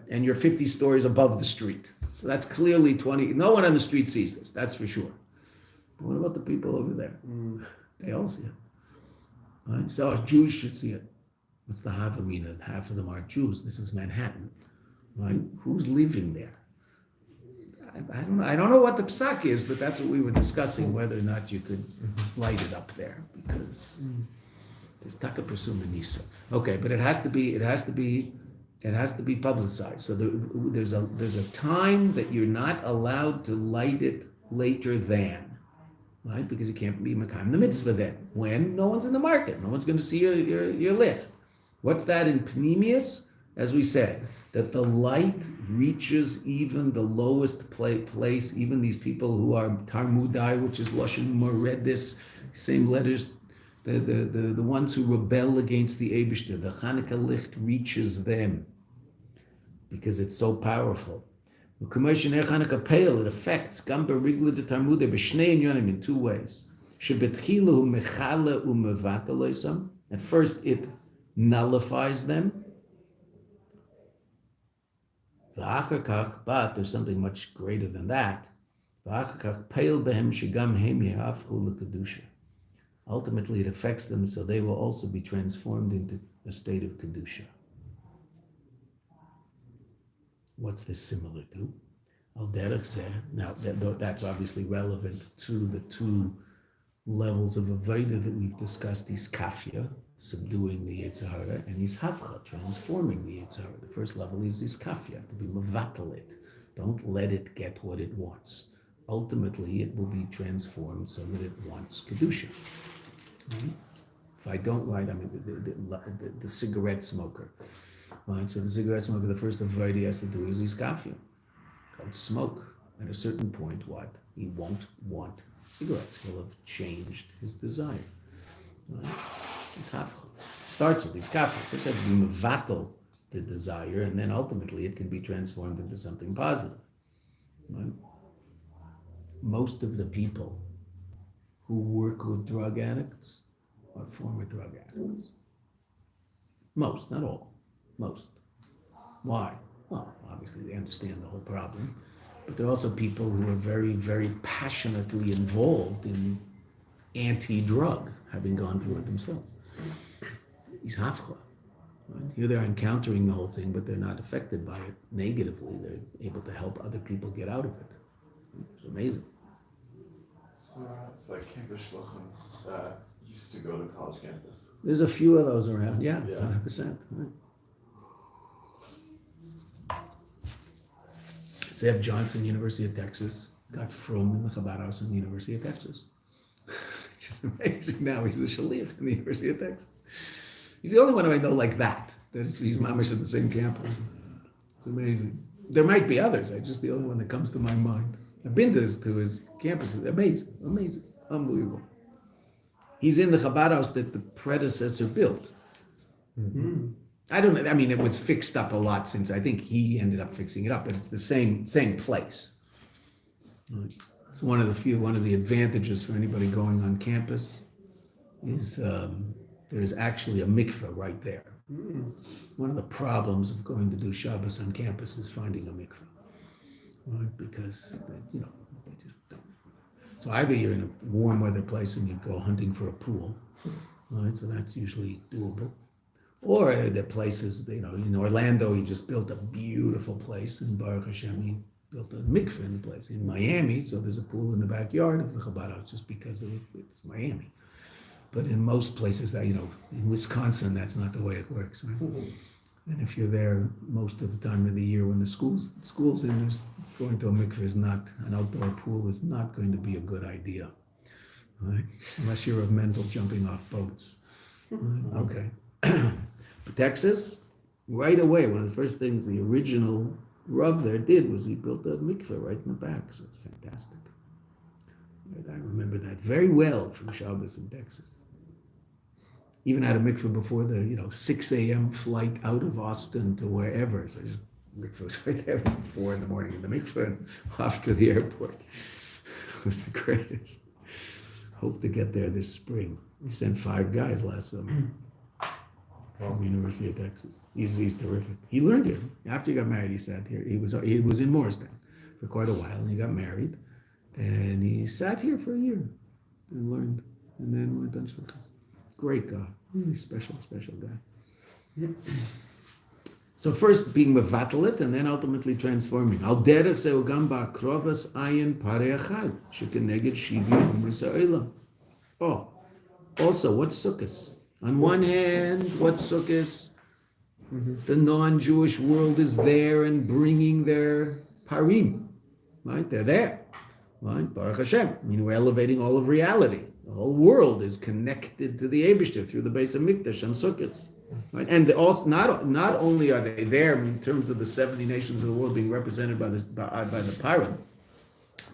And you're 50 stories above the street. So that's clearly 20. No one on the street sees this, that's for sure. But what about the people over there? They all see it. Right? So Jews should see it. What's the Havamina? Half of them are Jews. This is Manhattan. Right? Who's living there? I don't know what the psak is, but that's what we were discussing, whether or not you could light it up there, because there's taka persuma nisa. Okay, but it has to be publicized. So there's a time that you're not allowed to light it later than, right? Because you can't be makayim the mitzvah then. When? No one's in the market. No one's going to see your licht. What's that in Pneumius? As we said, that the light reaches even the lowest place, even these people who are Tarmudai, which is Lashon Moredis, same letters, the ones who rebel against the Eibishter, the Hanukkah licht reaches them because it's so powerful. It affects Gamba Rigla de Tarmudai B'shnei Inyanim in two ways. At first it nullifies them. But there's something much greater than that. Ultimately, it affects them, so they will also be transformed into a state of kedusha. What's this similar to? Al derech zeh. Now, that's obviously relevant to the two levels of avodah that we've discussed: iskafia, subduing the Yetzer Hara, and Hafcha, transforming the Yetzer Hara. The first level is Iskafia, to be mevatel it. Don't let it get what it wants. Ultimately, it will be transformed so that it wants Kedusha. Right? If I don't write, the cigarette smoker. Right? So the cigarette smoker, the first avodah he has to do is Iskafia. Don't smoke. At a certain point, what? He won't want cigarettes. He'll have changed his desire. Right? Starts with these kafir. First, have to be mevatel the desire, and then ultimately it can be transformed into something positive. Right? Most of the people who work with drug addicts are former drug addicts. Most, not all. Most. Why? Well, obviously they understand the whole problem, but there are also people who are very, very passionately involved in anti-drug, having gone through it themselves. Hafcha. Right? Here they're encountering the whole thing, but they're not affected by it negatively. They're able to help other people get out of it. It's amazing. It's like campus shluchim that used to go to college campus. There's a few of those around. Yeah. 100%. Right. Zev Johnson, University of Texas, got from in the Chabad house in the University of Texas. Just amazing. Now he's the shaliach in the University of Texas. He's the only one who I know like that he's mamish at the same campus. It's amazing. There might be others. I'm just the only one that comes to my mind. I've been to his campus. Amazing, unbelievable. He's in the Chabad house that the predecessor built. Mm-hmm. I don't know. I mean, it was fixed up a lot since I think he ended up fixing it up, but it's the same place. Right. It's one of the advantages for anybody going on campus is there's actually a mikveh right there. One of the problems of going to do Shabbos on campus is finding a mikveh, right? Because they just don't. So either you're in a warm weather place and you go hunting for a pool, right? So that's usually doable. Or the places, in Orlando, he just built a beautiful place, and Baruch Hashem, he built a mikveh in the place. In Miami, so there's a pool in the backyard of the Chabad house just because it's Miami. But in most places, in Wisconsin, that's not the way it works, right? And if you're there most of the time of the year when the school's in, there's going to a mikveh is not, an outdoor pool is not going to be a good idea, right? Unless you're of mental jumping off boats. Right? Okay. But Texas, right away, one of the first things the original Rav there did was he built a mikveh right in the back, so it's fantastic. I remember that very well from Shabbos in Texas. Even had a mikveh before the 6 a.m. flight out of Austin to wherever. So just mikveh was right there at 4 in the morning in the mikveh and off to the airport. It was the greatest. Hope to get there this spring. We sent 5 guys last summer from University of Texas. He's terrific. He learned here. After he got married, he sat here. He was in Morristown for quite a while, and he got married. And he sat here for a year and learned, and then went on shluchas. Great guy, really special guy. So first being mevatalit, and then ultimately transforming. Al derech zeu gam ba'akrovas ayin parei echad shekeneged shivi umris ha'olam. Oh, also, what's sukkahs? On one hand, what's sukkahs? The non-Jewish world is there and bringing their parim, right? They're there. Right? Baruch Hashem. I mean, we're elevating all of reality. The whole world is connected to the Eibishter through the beis of Mikdash and Sukkot. Right? And also, not only are they there in terms of the 70 nations of the world being represented by the Parim,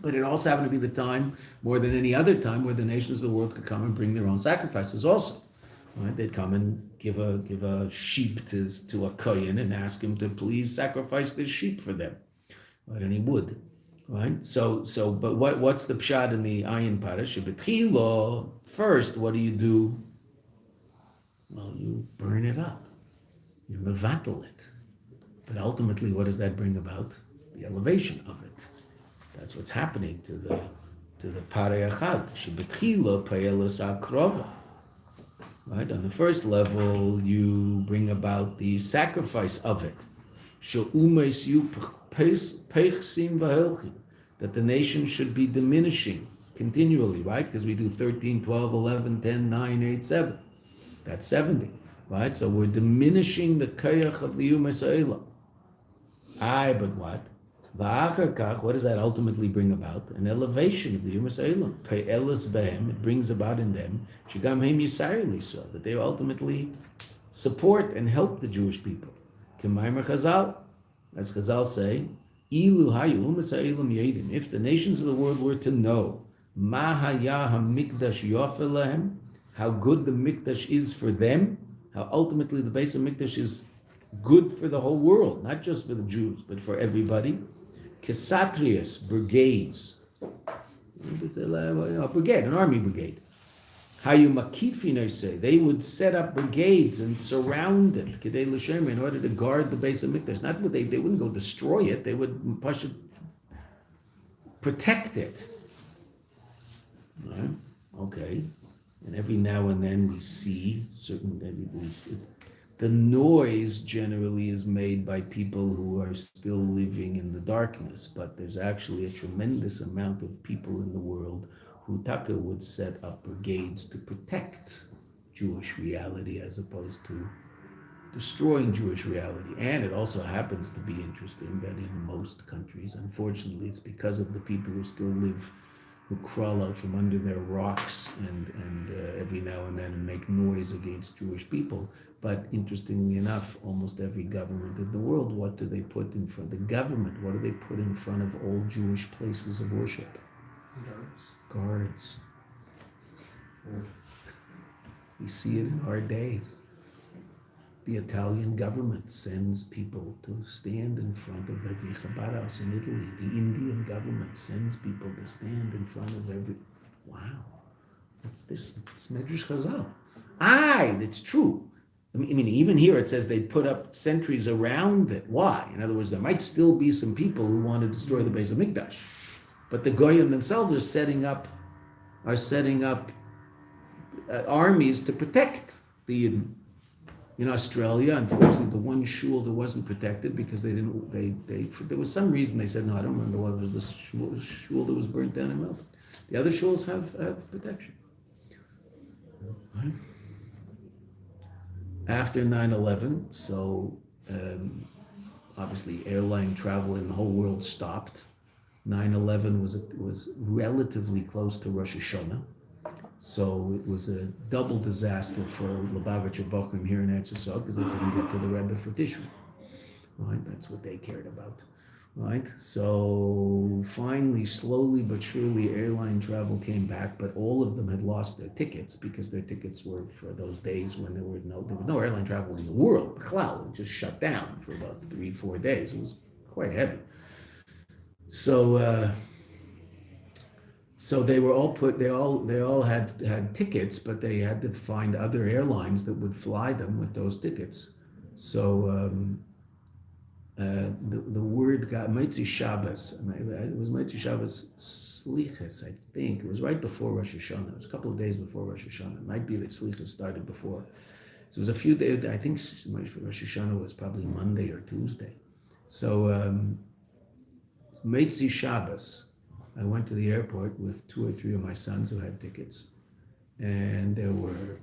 but it also happened to be the time, more than any other time, where the nations of the world could come and bring their own sacrifices also. Right? They'd come and give a sheep to a kohen and ask him to please sacrifice this sheep for them. Right? And he would. Right? But what's the pshat in the ayin parish? B'tchilo, first, what do? Well, you burn it up. You mevatel it. But ultimately, what does that bring about? The elevation of it. That's what's happening to the parei echad. B'tchilo pe'elos akrova. Right? On the first level, you bring about the sacrifice of it. She'umes yu that the nation should be diminishing continually, right? Because we do 13, 12, 11, 10, 9, 8, 7. That's 70, right? So we're diminishing the koyach of the Immerse. But what? What does that ultimately bring about? An elevation of the Immerse. It brings about in them that they ultimately support and help the Jewish people. As Chazal say, if the nations of the world were to know how good the mikdash is for them, how ultimately the beis of mikdash is good for the whole world, not just for the Jews, but for everybody. Kesatrias, brigades, a brigade, an army brigade. Say they would set up brigades and surround it, in order to guard the beis of mikdash. Not that they wouldn't go destroy it; they would protect it. Right? Okay, and every now and then we see the noise generally is made by people who are still living in the darkness, but there's actually a tremendous amount of people in the world who Taka would set up brigades to protect Jewish reality as opposed to destroying Jewish reality. And it also happens to be interesting that in most countries, unfortunately, it's because of the people who still live, who crawl out from under their rocks and every now and then make noise against Jewish people. But interestingly enough, almost every government in the world, what do they put in front? The government, what do they put in front of all Jewish places of worship? Guards. We see it in our days. the Italian government sends people to stand in front of every Chabad house in Italy. The Indian government sends people to stand in front of every... Wow. What's this? It's Medrash Chazal. That's true. I mean, even here it says they put up sentries around it. Why? In other words, there might still be some people who want to destroy the Beis Hamikdash, but the Goyim themselves are setting up armies to protect the Yidden. In Australia, unfortunately, the one shul that wasn't protected because there was some reason they said, no, I don't remember what it was, the shul that was burnt down in Melbourne. The other shuls have protection. Right? After 9/11, so obviously airline travel in the whole world stopped. 9/11 was relatively close to Rosh Hashanah, so it was a double disaster for Lubavitcher Bochum here in Erzsruhe because they couldn't get to the Rebbe for Tishri. Right, that's what they cared about. Right, so finally, slowly but surely, airline travel came back, but all of them had lost their tickets because their tickets were for those days when there was no airline travel in the world. It just shut down for about 3-4 days. It was quite heavy. So they were all they all had tickets, but they had to find other airlines that would fly them with those tickets. So. The word got Motzei Shabbos. It was Motzei Shabbos Slichas, I think. It was right before Rosh Hashanah. It was a couple of days before Rosh Hashanah. It might be that Slichas started before. So it was a few days. I think Rosh Hashanah was probably Monday or Tuesday. So Motzei Shabbos, I went to the airport with 2 or 3 of my sons who had tickets, and there were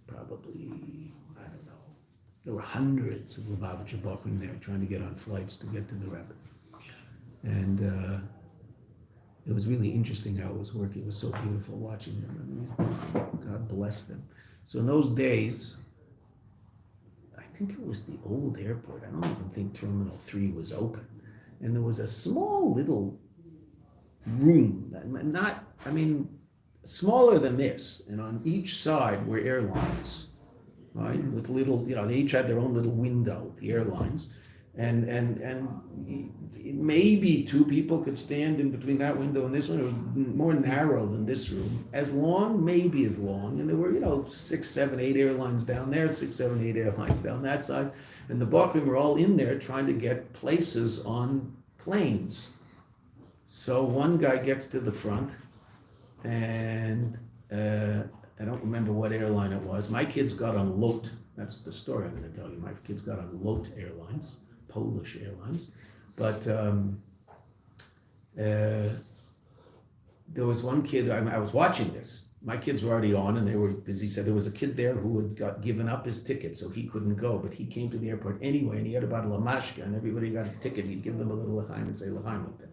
probably, there were hundreds of Lubavitcher Bochum there trying to get on flights to get to the Rebbe. And it was really interesting how it was working. It was so beautiful watching them. I mean, God bless them. So in those days, I think it was the old airport. I don't even think Terminal 3 was open. And there was a small little room, smaller than this. And on each side were airlines. Right, with little, they each had their own little window, the airlines, and maybe 2 people could stand in between that window and this one. It was more narrow than this room, maybe as long, and there were 6, 7, 8 airlines down there, 6, 7, 8 airlines down that side, and the Bochum were all in there trying to get places on planes. So one guy gets to the front, and I don't remember what airline it was. My kids got on LOT. That's the story I'm going to tell you. My kids got on LOT Airlines, Polish Airlines. But there was one kid, I was watching this. My kids were already on and they were busy. Said there was a kid there who had given up his ticket, so he couldn't go, but he came to the airport anyway, and he had about a lamashka, and everybody got a ticket. He'd give them a little l'chaim and say l'chaim with them.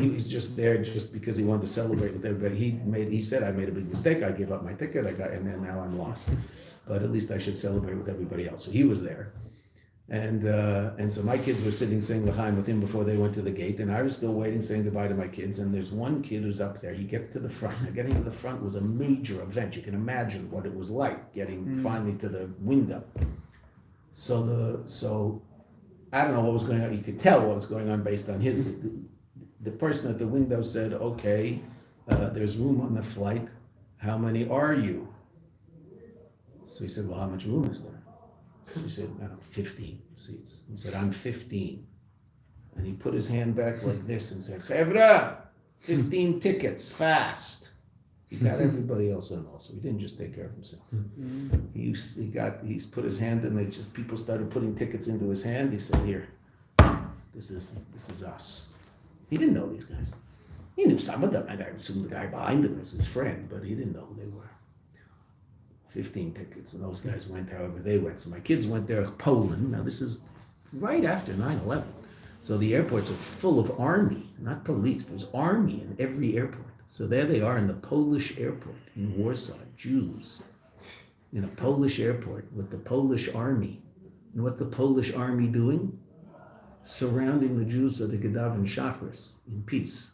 He was just there just because he wanted to celebrate with everybody. He said, I made a big mistake. I gave up my ticket. And then now I'm lost. But at least I should celebrate with everybody else. So he was there. And so my kids were sitting saying l'chaim with him before they went to the gate, and I was still waiting, saying goodbye to my kids. And there's one kid who's up there. He gets to the front. Now, getting to the front was a major event. You can imagine what it was like getting finally to the window. So I don't know what was going on. You could tell what was going on based on his. The person at the window said, "Okay, there's room on the flight. How many are you?" So he said, "Well, how much room is there?" She said, 15 seats. He said, I'm 15. And he put his hand back like this and said, Chevra, 15 tickets, fast. He got everybody else in also. He didn't just take care of himself. He put his hand in, people started putting tickets into his hand. He said, here, this is us. He didn't know these guys. He knew some of them. I assume the guy behind him was his friend, but he didn't know who they were. 15 tickets, and those guys went however they went. So my kids went there to Poland. Now this is right after 9/11. So the airports are full of army, not police. There's army in every airport. So there they are in the Polish airport in Warsaw, Jews, in a Polish airport with the Polish army. And what the Polish army doing? Surrounding the Jews so they could daven Shachris in peace.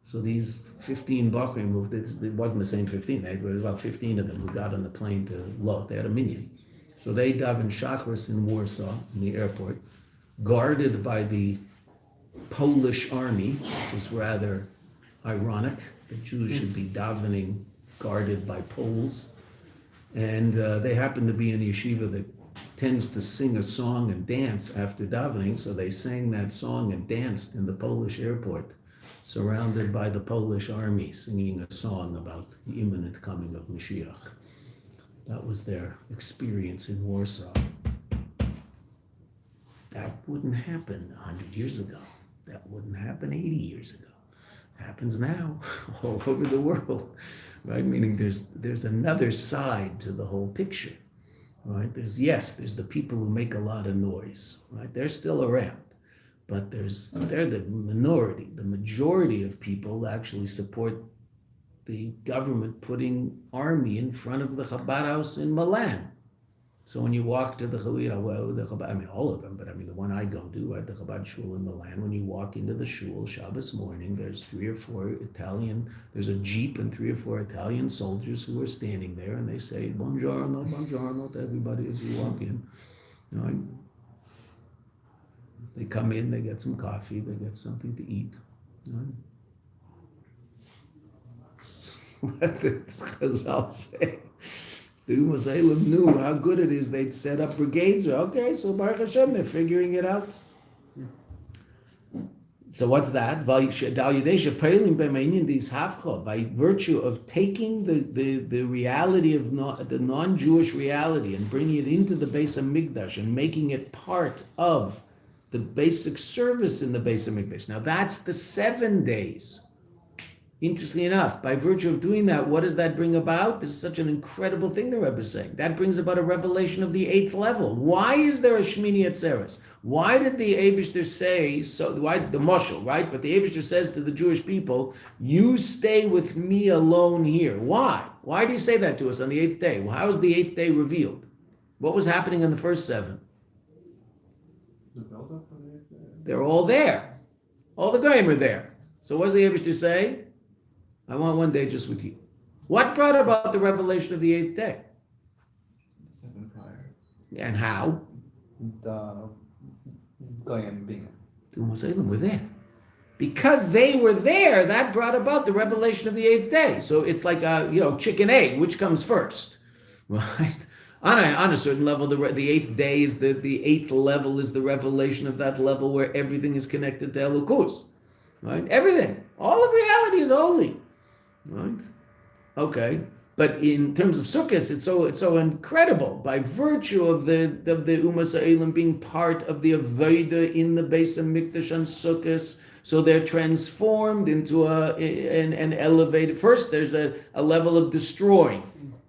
So these 15 Bochum moved. It wasn't the same 15. There was about 15 of them who got on the plane to Lot. They had a minyan. So they daven Shacharis in Warsaw, in the airport, guarded by the Polish army, which is rather ironic. The Jews should be davening guarded by Poles. And they happen to be in a yeshiva that tends to sing a song and dance after davening, so they sang that song and danced in the Polish airport, surrounded by the Polish army, singing a song about the imminent coming of Mashiach. That was their experience in Warsaw. That wouldn't happen 100 years ago. That wouldn't happen 80 years ago. It happens now all over the world, right? Meaning there's another side to the whole picture, right? There's the people who make a lot of noise, right? They're still around, but they're the minority. The majority of people actually support the government putting army in front of the Chabad house in Milan. So when you walk to the Chabad, I mean all of them, but I mean the one I go to, right, the Chabad shul in Milan, when you walk into the shul Shabbos morning, there's there's a jeep and 3 or 4 Italian soldiers who are standing there, and they say, buongiorno, buongiorno to everybody as you walk in. You know, they come in, they get some coffee, they get something to eat. You know? What the Chazal say? The Umasalim knew how good it is. They'd set up brigades. Okay, so Baruch Hashem, they're figuring it out. So what's that? By virtue of taking the reality of the non-Jewish reality and bringing it into the Beis Hamikdash and making it part of the basic service in the Beis Hamikdash. Now that's the 7 days. Interestingly enough, by virtue of doing that, what does that bring about? This is such an incredible thing the Rebbe is saying. That brings about a revelation of the 8th level. Why is there a Shmini Atzeres? Why did the Eibishter say, so? Why the Moshel, right? But the Eibishter says to the Jewish people, you stay with me alone here. Why? Why did he say that to us on the 8th day? Well, how was the 8th day revealed? What was happening in the first 7? The build-up for the 8th day. They're all there. All the Goyim are there. So what does the Eibishter say? I want 1 day just with you. What brought about the revelation of the 8th day? 7 prior. And how? The Goyim being. The Umasalim were there. Because they were there, that brought about the revelation of the 8th day. So it's like chicken egg, which comes first, right? On a certain level, the 8th day is the 8th level is the revelation of that level where everything is connected to Elokus, right? Everything, all of reality is holy. Right? Okay. But in terms of Sukkot, it's so incredible by virtue of the Umas Ha'elim being part of the Avodah in the Beis Hamikdash on Sukkot. So they're transformed into an elevated. First, there's a level of destroying,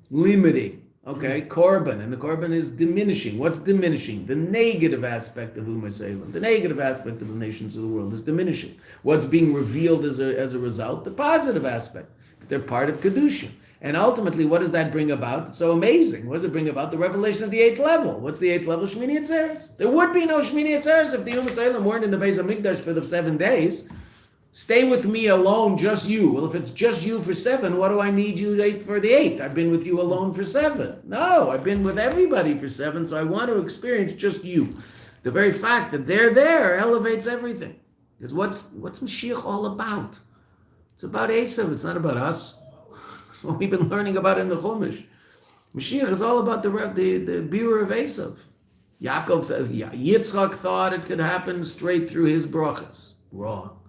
limiting. Okay, korban, and the korban is diminishing. What's diminishing? The negative aspect of Umas Ha'elim, the negative aspect of the nations of the world is diminishing. What's being revealed as a result? The positive aspect. They're part of Kedusha. And ultimately, what does that bring about? It's so amazing. What does it bring about? The revelation of the 8th level. What's the 8th level? Shmini Atzeres. There would be no Shmini Atzeres if the Umas Ha'elim weren't in the Beis Hamikdash for the 7 days. Stay with me alone, just you. Well, if it's just you for 7, what do I need you for the 8th? I've been with you alone for 7. No, I've been with everybody for 7, so I want to experience just you. The very fact that they're there elevates everything. Because what's Mashiach all about? It's about Esav, it's not about us. That's what we've been learning about in the Chumash. Mashiach is all about the birur of Esav. Yitzchak thought it could happen straight through his brachas. Wrong.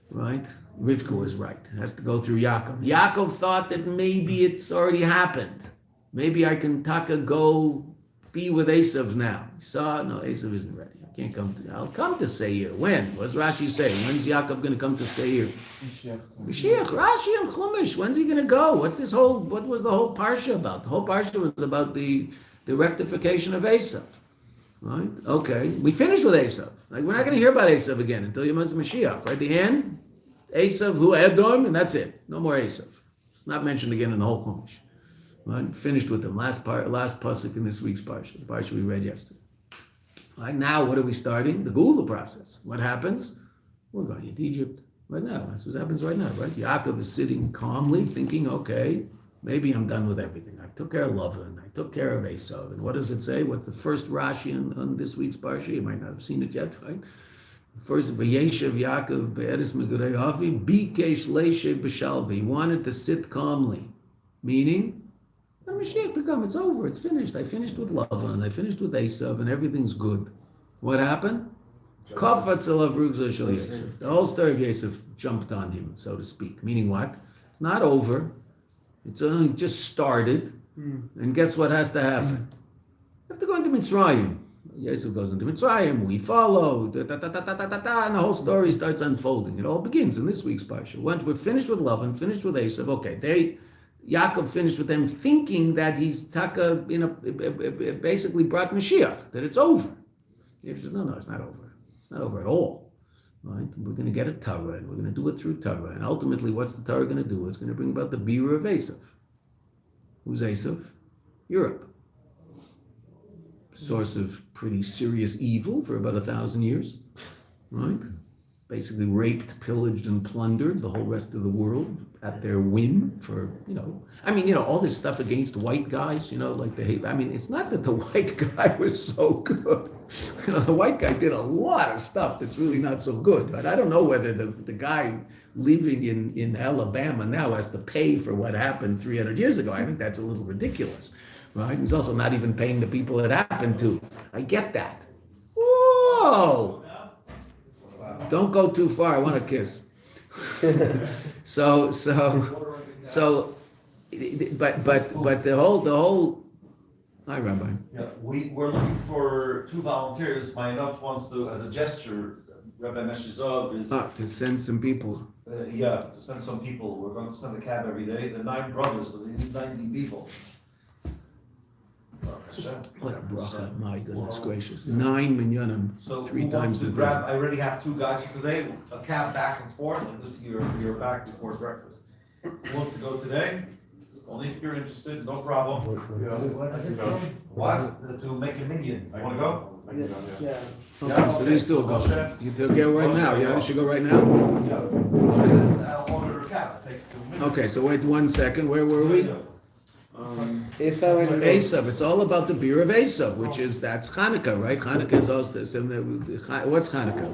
Right? Rivka was right. It has to go through Yaakov. Yaakov thought that maybe it's already happened. Maybe I can go be with Esav now. He saw, no, Esav isn't ready. Can't come to. I'll come to Seir. When? What's Rashi say? When's Yaakov going to come to Seir? Mashiach, Rashi and Chumash. When's he going to go? What was the whole parsha about? The whole parsha was about the rectification of Esav. Right? Okay. We finished with Esav. Like, we're not going to hear about Esav again until Yemaz Mashiach. Right? The end. Esav, who Edom, and that's it. No more Esav. It's not mentioned again in the whole Chumash. Right? Finished with them. Last pasuk in this week's parsha. The parsha we read yesterday. Right, now, what are we starting? The Geula process. What happens? We're going into Egypt right now. That's what happens right now, right? Yaakov is sitting calmly, thinking, okay, Maybe I'm done with everything. I took care of Lavan, I took care of Esav. And what does it say? What's the first Rashi on this week's Parsha? You might not have seen it yet, right? First, Vayeshev Yaakov be'eres megurei avi bikesh leishev b'shalvi. He wanted to sit calmly, meaning the Mashiach to come. It's over. It's finished. I finished with Lavan. I finished with Esav, and everything's good. What happened? Kafatz elav rugza shel Yosef. The whole story of Yosef jumped on him, so to speak. Meaning what? It's not over. It's only just started. And guess what has to happen? You have to go into Mitzrayim. Yosef goes into Mitzrayim, we follow, and the whole story starts unfolding. It all begins in this week's Parsha. Once we're finished with Lavan, finished with Esav, okay, Yaakov finished with them thinking that he's basically brought Mashiach, that it's over. He says, no, it's not over. It's not over at all. Right? We're going to get a Torah, and we're going to do it through Torah. And ultimately, what's the Torah going to do? It's going to bring about the Bira of Esav. Who's Esav? Europe. Source of pretty serious evil for about 1,000 years, right? Basically raped, pillaged, and plundered the whole rest of the world at their whim for, all this stuff against white guys, like they hate. It's not that the white guy was so good. The white guy did a lot of stuff that's really not so good, but I don't know whether the guy living in Alabama now has to pay for what happened 300 years ago. I think that's a little ridiculous. Right? He's also not even paying the people it happened to. I get that. Whoa! Don't go too far. I want a kiss. But the whole. Hi, Rabbi. Yeah, we're looking for 2 volunteers. Mayanot wants to, as a gesture, Rabbi Meshizov is. To send some people. To send some people. We're going to send a cab every day. The 9 brothers, so they need 90 people. What a bracha, my goodness gracious. 9 minyanim, So 3 times a day. I already have 2 guys for today, a cab back and forth, and this you're back before breakfast. Who wants to go today? Only if you're interested, no problem. What? To make a minion. You wanna go? Yeah. Okay, so these two will go. You two go right now, yeah? You should go right now? Yeah. I'll order a cab, it takes 2 minutes. Okay, so wait 1 second, where were we? Esav, it's all about the beer of Esav, that's Hanukkah, right? Hanukkah is also, what's Hanukkah?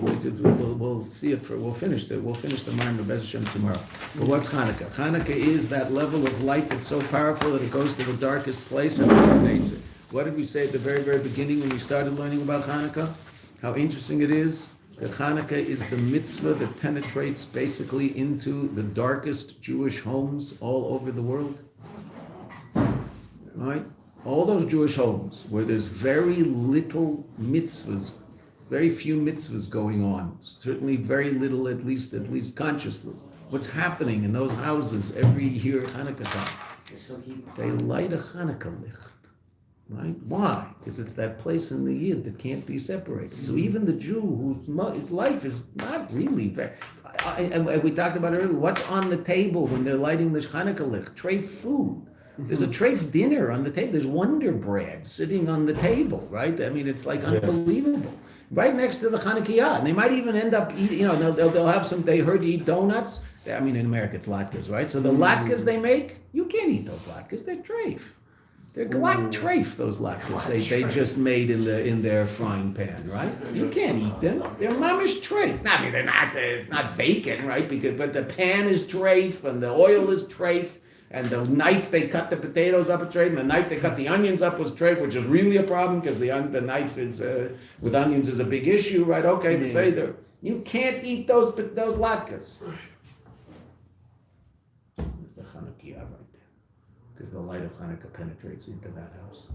We'll see it we'll finish the Maimon Beis Hashem tomorrow. But what's Hanukkah? Hanukkah is that level of light that's so powerful that it goes to the darkest place and illuminates it. What did we say at the very, very beginning when we started learning about Hanukkah? How interesting it is that Hanukkah is the mitzvah that penetrates basically into the darkest Jewish homes all over the world. Right? All those Jewish homes where there's very little mitzvahs, very few mitzvahs going on, certainly very little, at least consciously. What's happening in those houses every year Hanukkah time? They light a Hanukkah licht. Right? Why? Because it's that place in the Yid that can't be separated. So even the Jew whose life is not really very... And we talked about earlier, what's on the table when they're lighting the Hanukkah licht? Treif food. There's a treif dinner on the table. There's Wonder Bread sitting on the table, right? It's like unbelievable. Right next to the Chanukiah. And they might even end up eating, they'll have some, they heard you eat donuts. In America it's latkes, right? So the latkes they make, you can't eat those latkes. They're treif. They're glak treif, those latkes they just made in their frying pan, right? You can't eat them. They're mamish treif. They're not, it's not bacon, right? But the pan is treif and the oil is treif. And the knife they cut the potatoes up is treif, and the knife they cut the onions up was treif, which is really a problem because the knife is with onions is a big issue, right? Okay, to say there, you can't eat those latkes. There's a Chanukiah right there, because the light of Hanukkah penetrates into that house.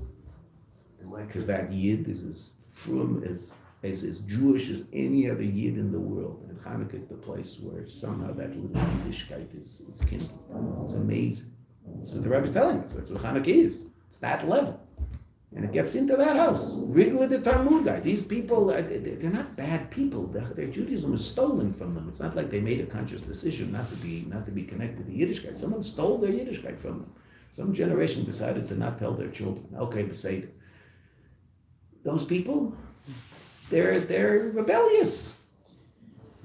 Because that Yid is as frum, as Jewish as any other Yid in the world. And Hanukkah is the place where somehow that little Yiddishkeit is kindled. It's amazing. That's what the Rebbe is telling us. That's what Hanukkah is. It's that level. And it gets into that house. Rigla de Talmudai. These people, they're not bad people. Their Judaism is stolen from them. It's not like they made a conscious decision not to be connected to Yiddishkeit. Someone stole their Yiddishkeit from them. Some generation decided to not tell their children. Okay, Beseder. Those people, they're rebellious.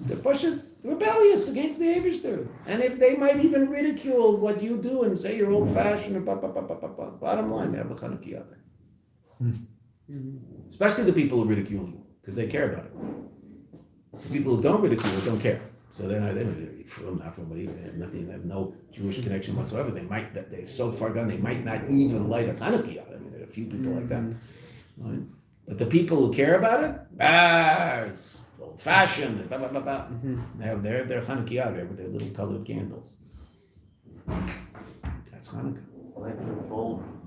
They're pushing rebellious against the Eibishter. And if they might even ridicule what you do and say you're old-fashioned and bottom line, they have a Chanukah out there. Especially the people who ridicule you, because they care about it. The people who don't ridicule don't care. So they're not from whatever. They have nothing. They have no Jewish connection whatsoever. They're so far gone. They might not even light a Chanukah. I mean, there are a few people like that. Right? But the people who care about it, it's old-fashioned. They have their Chanukah out there with their little colored candles. That's Hanukkah.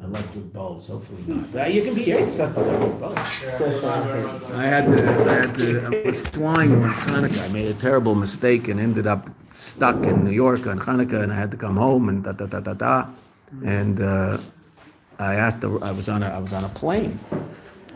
Electric bulbs, hopefully not. You can be here and stuff with electric bulbs. I was flying once Hanukkah. I made a terrible mistake and ended up stuck in New York on Hanukkah, and I had to come home and And I was on a plane.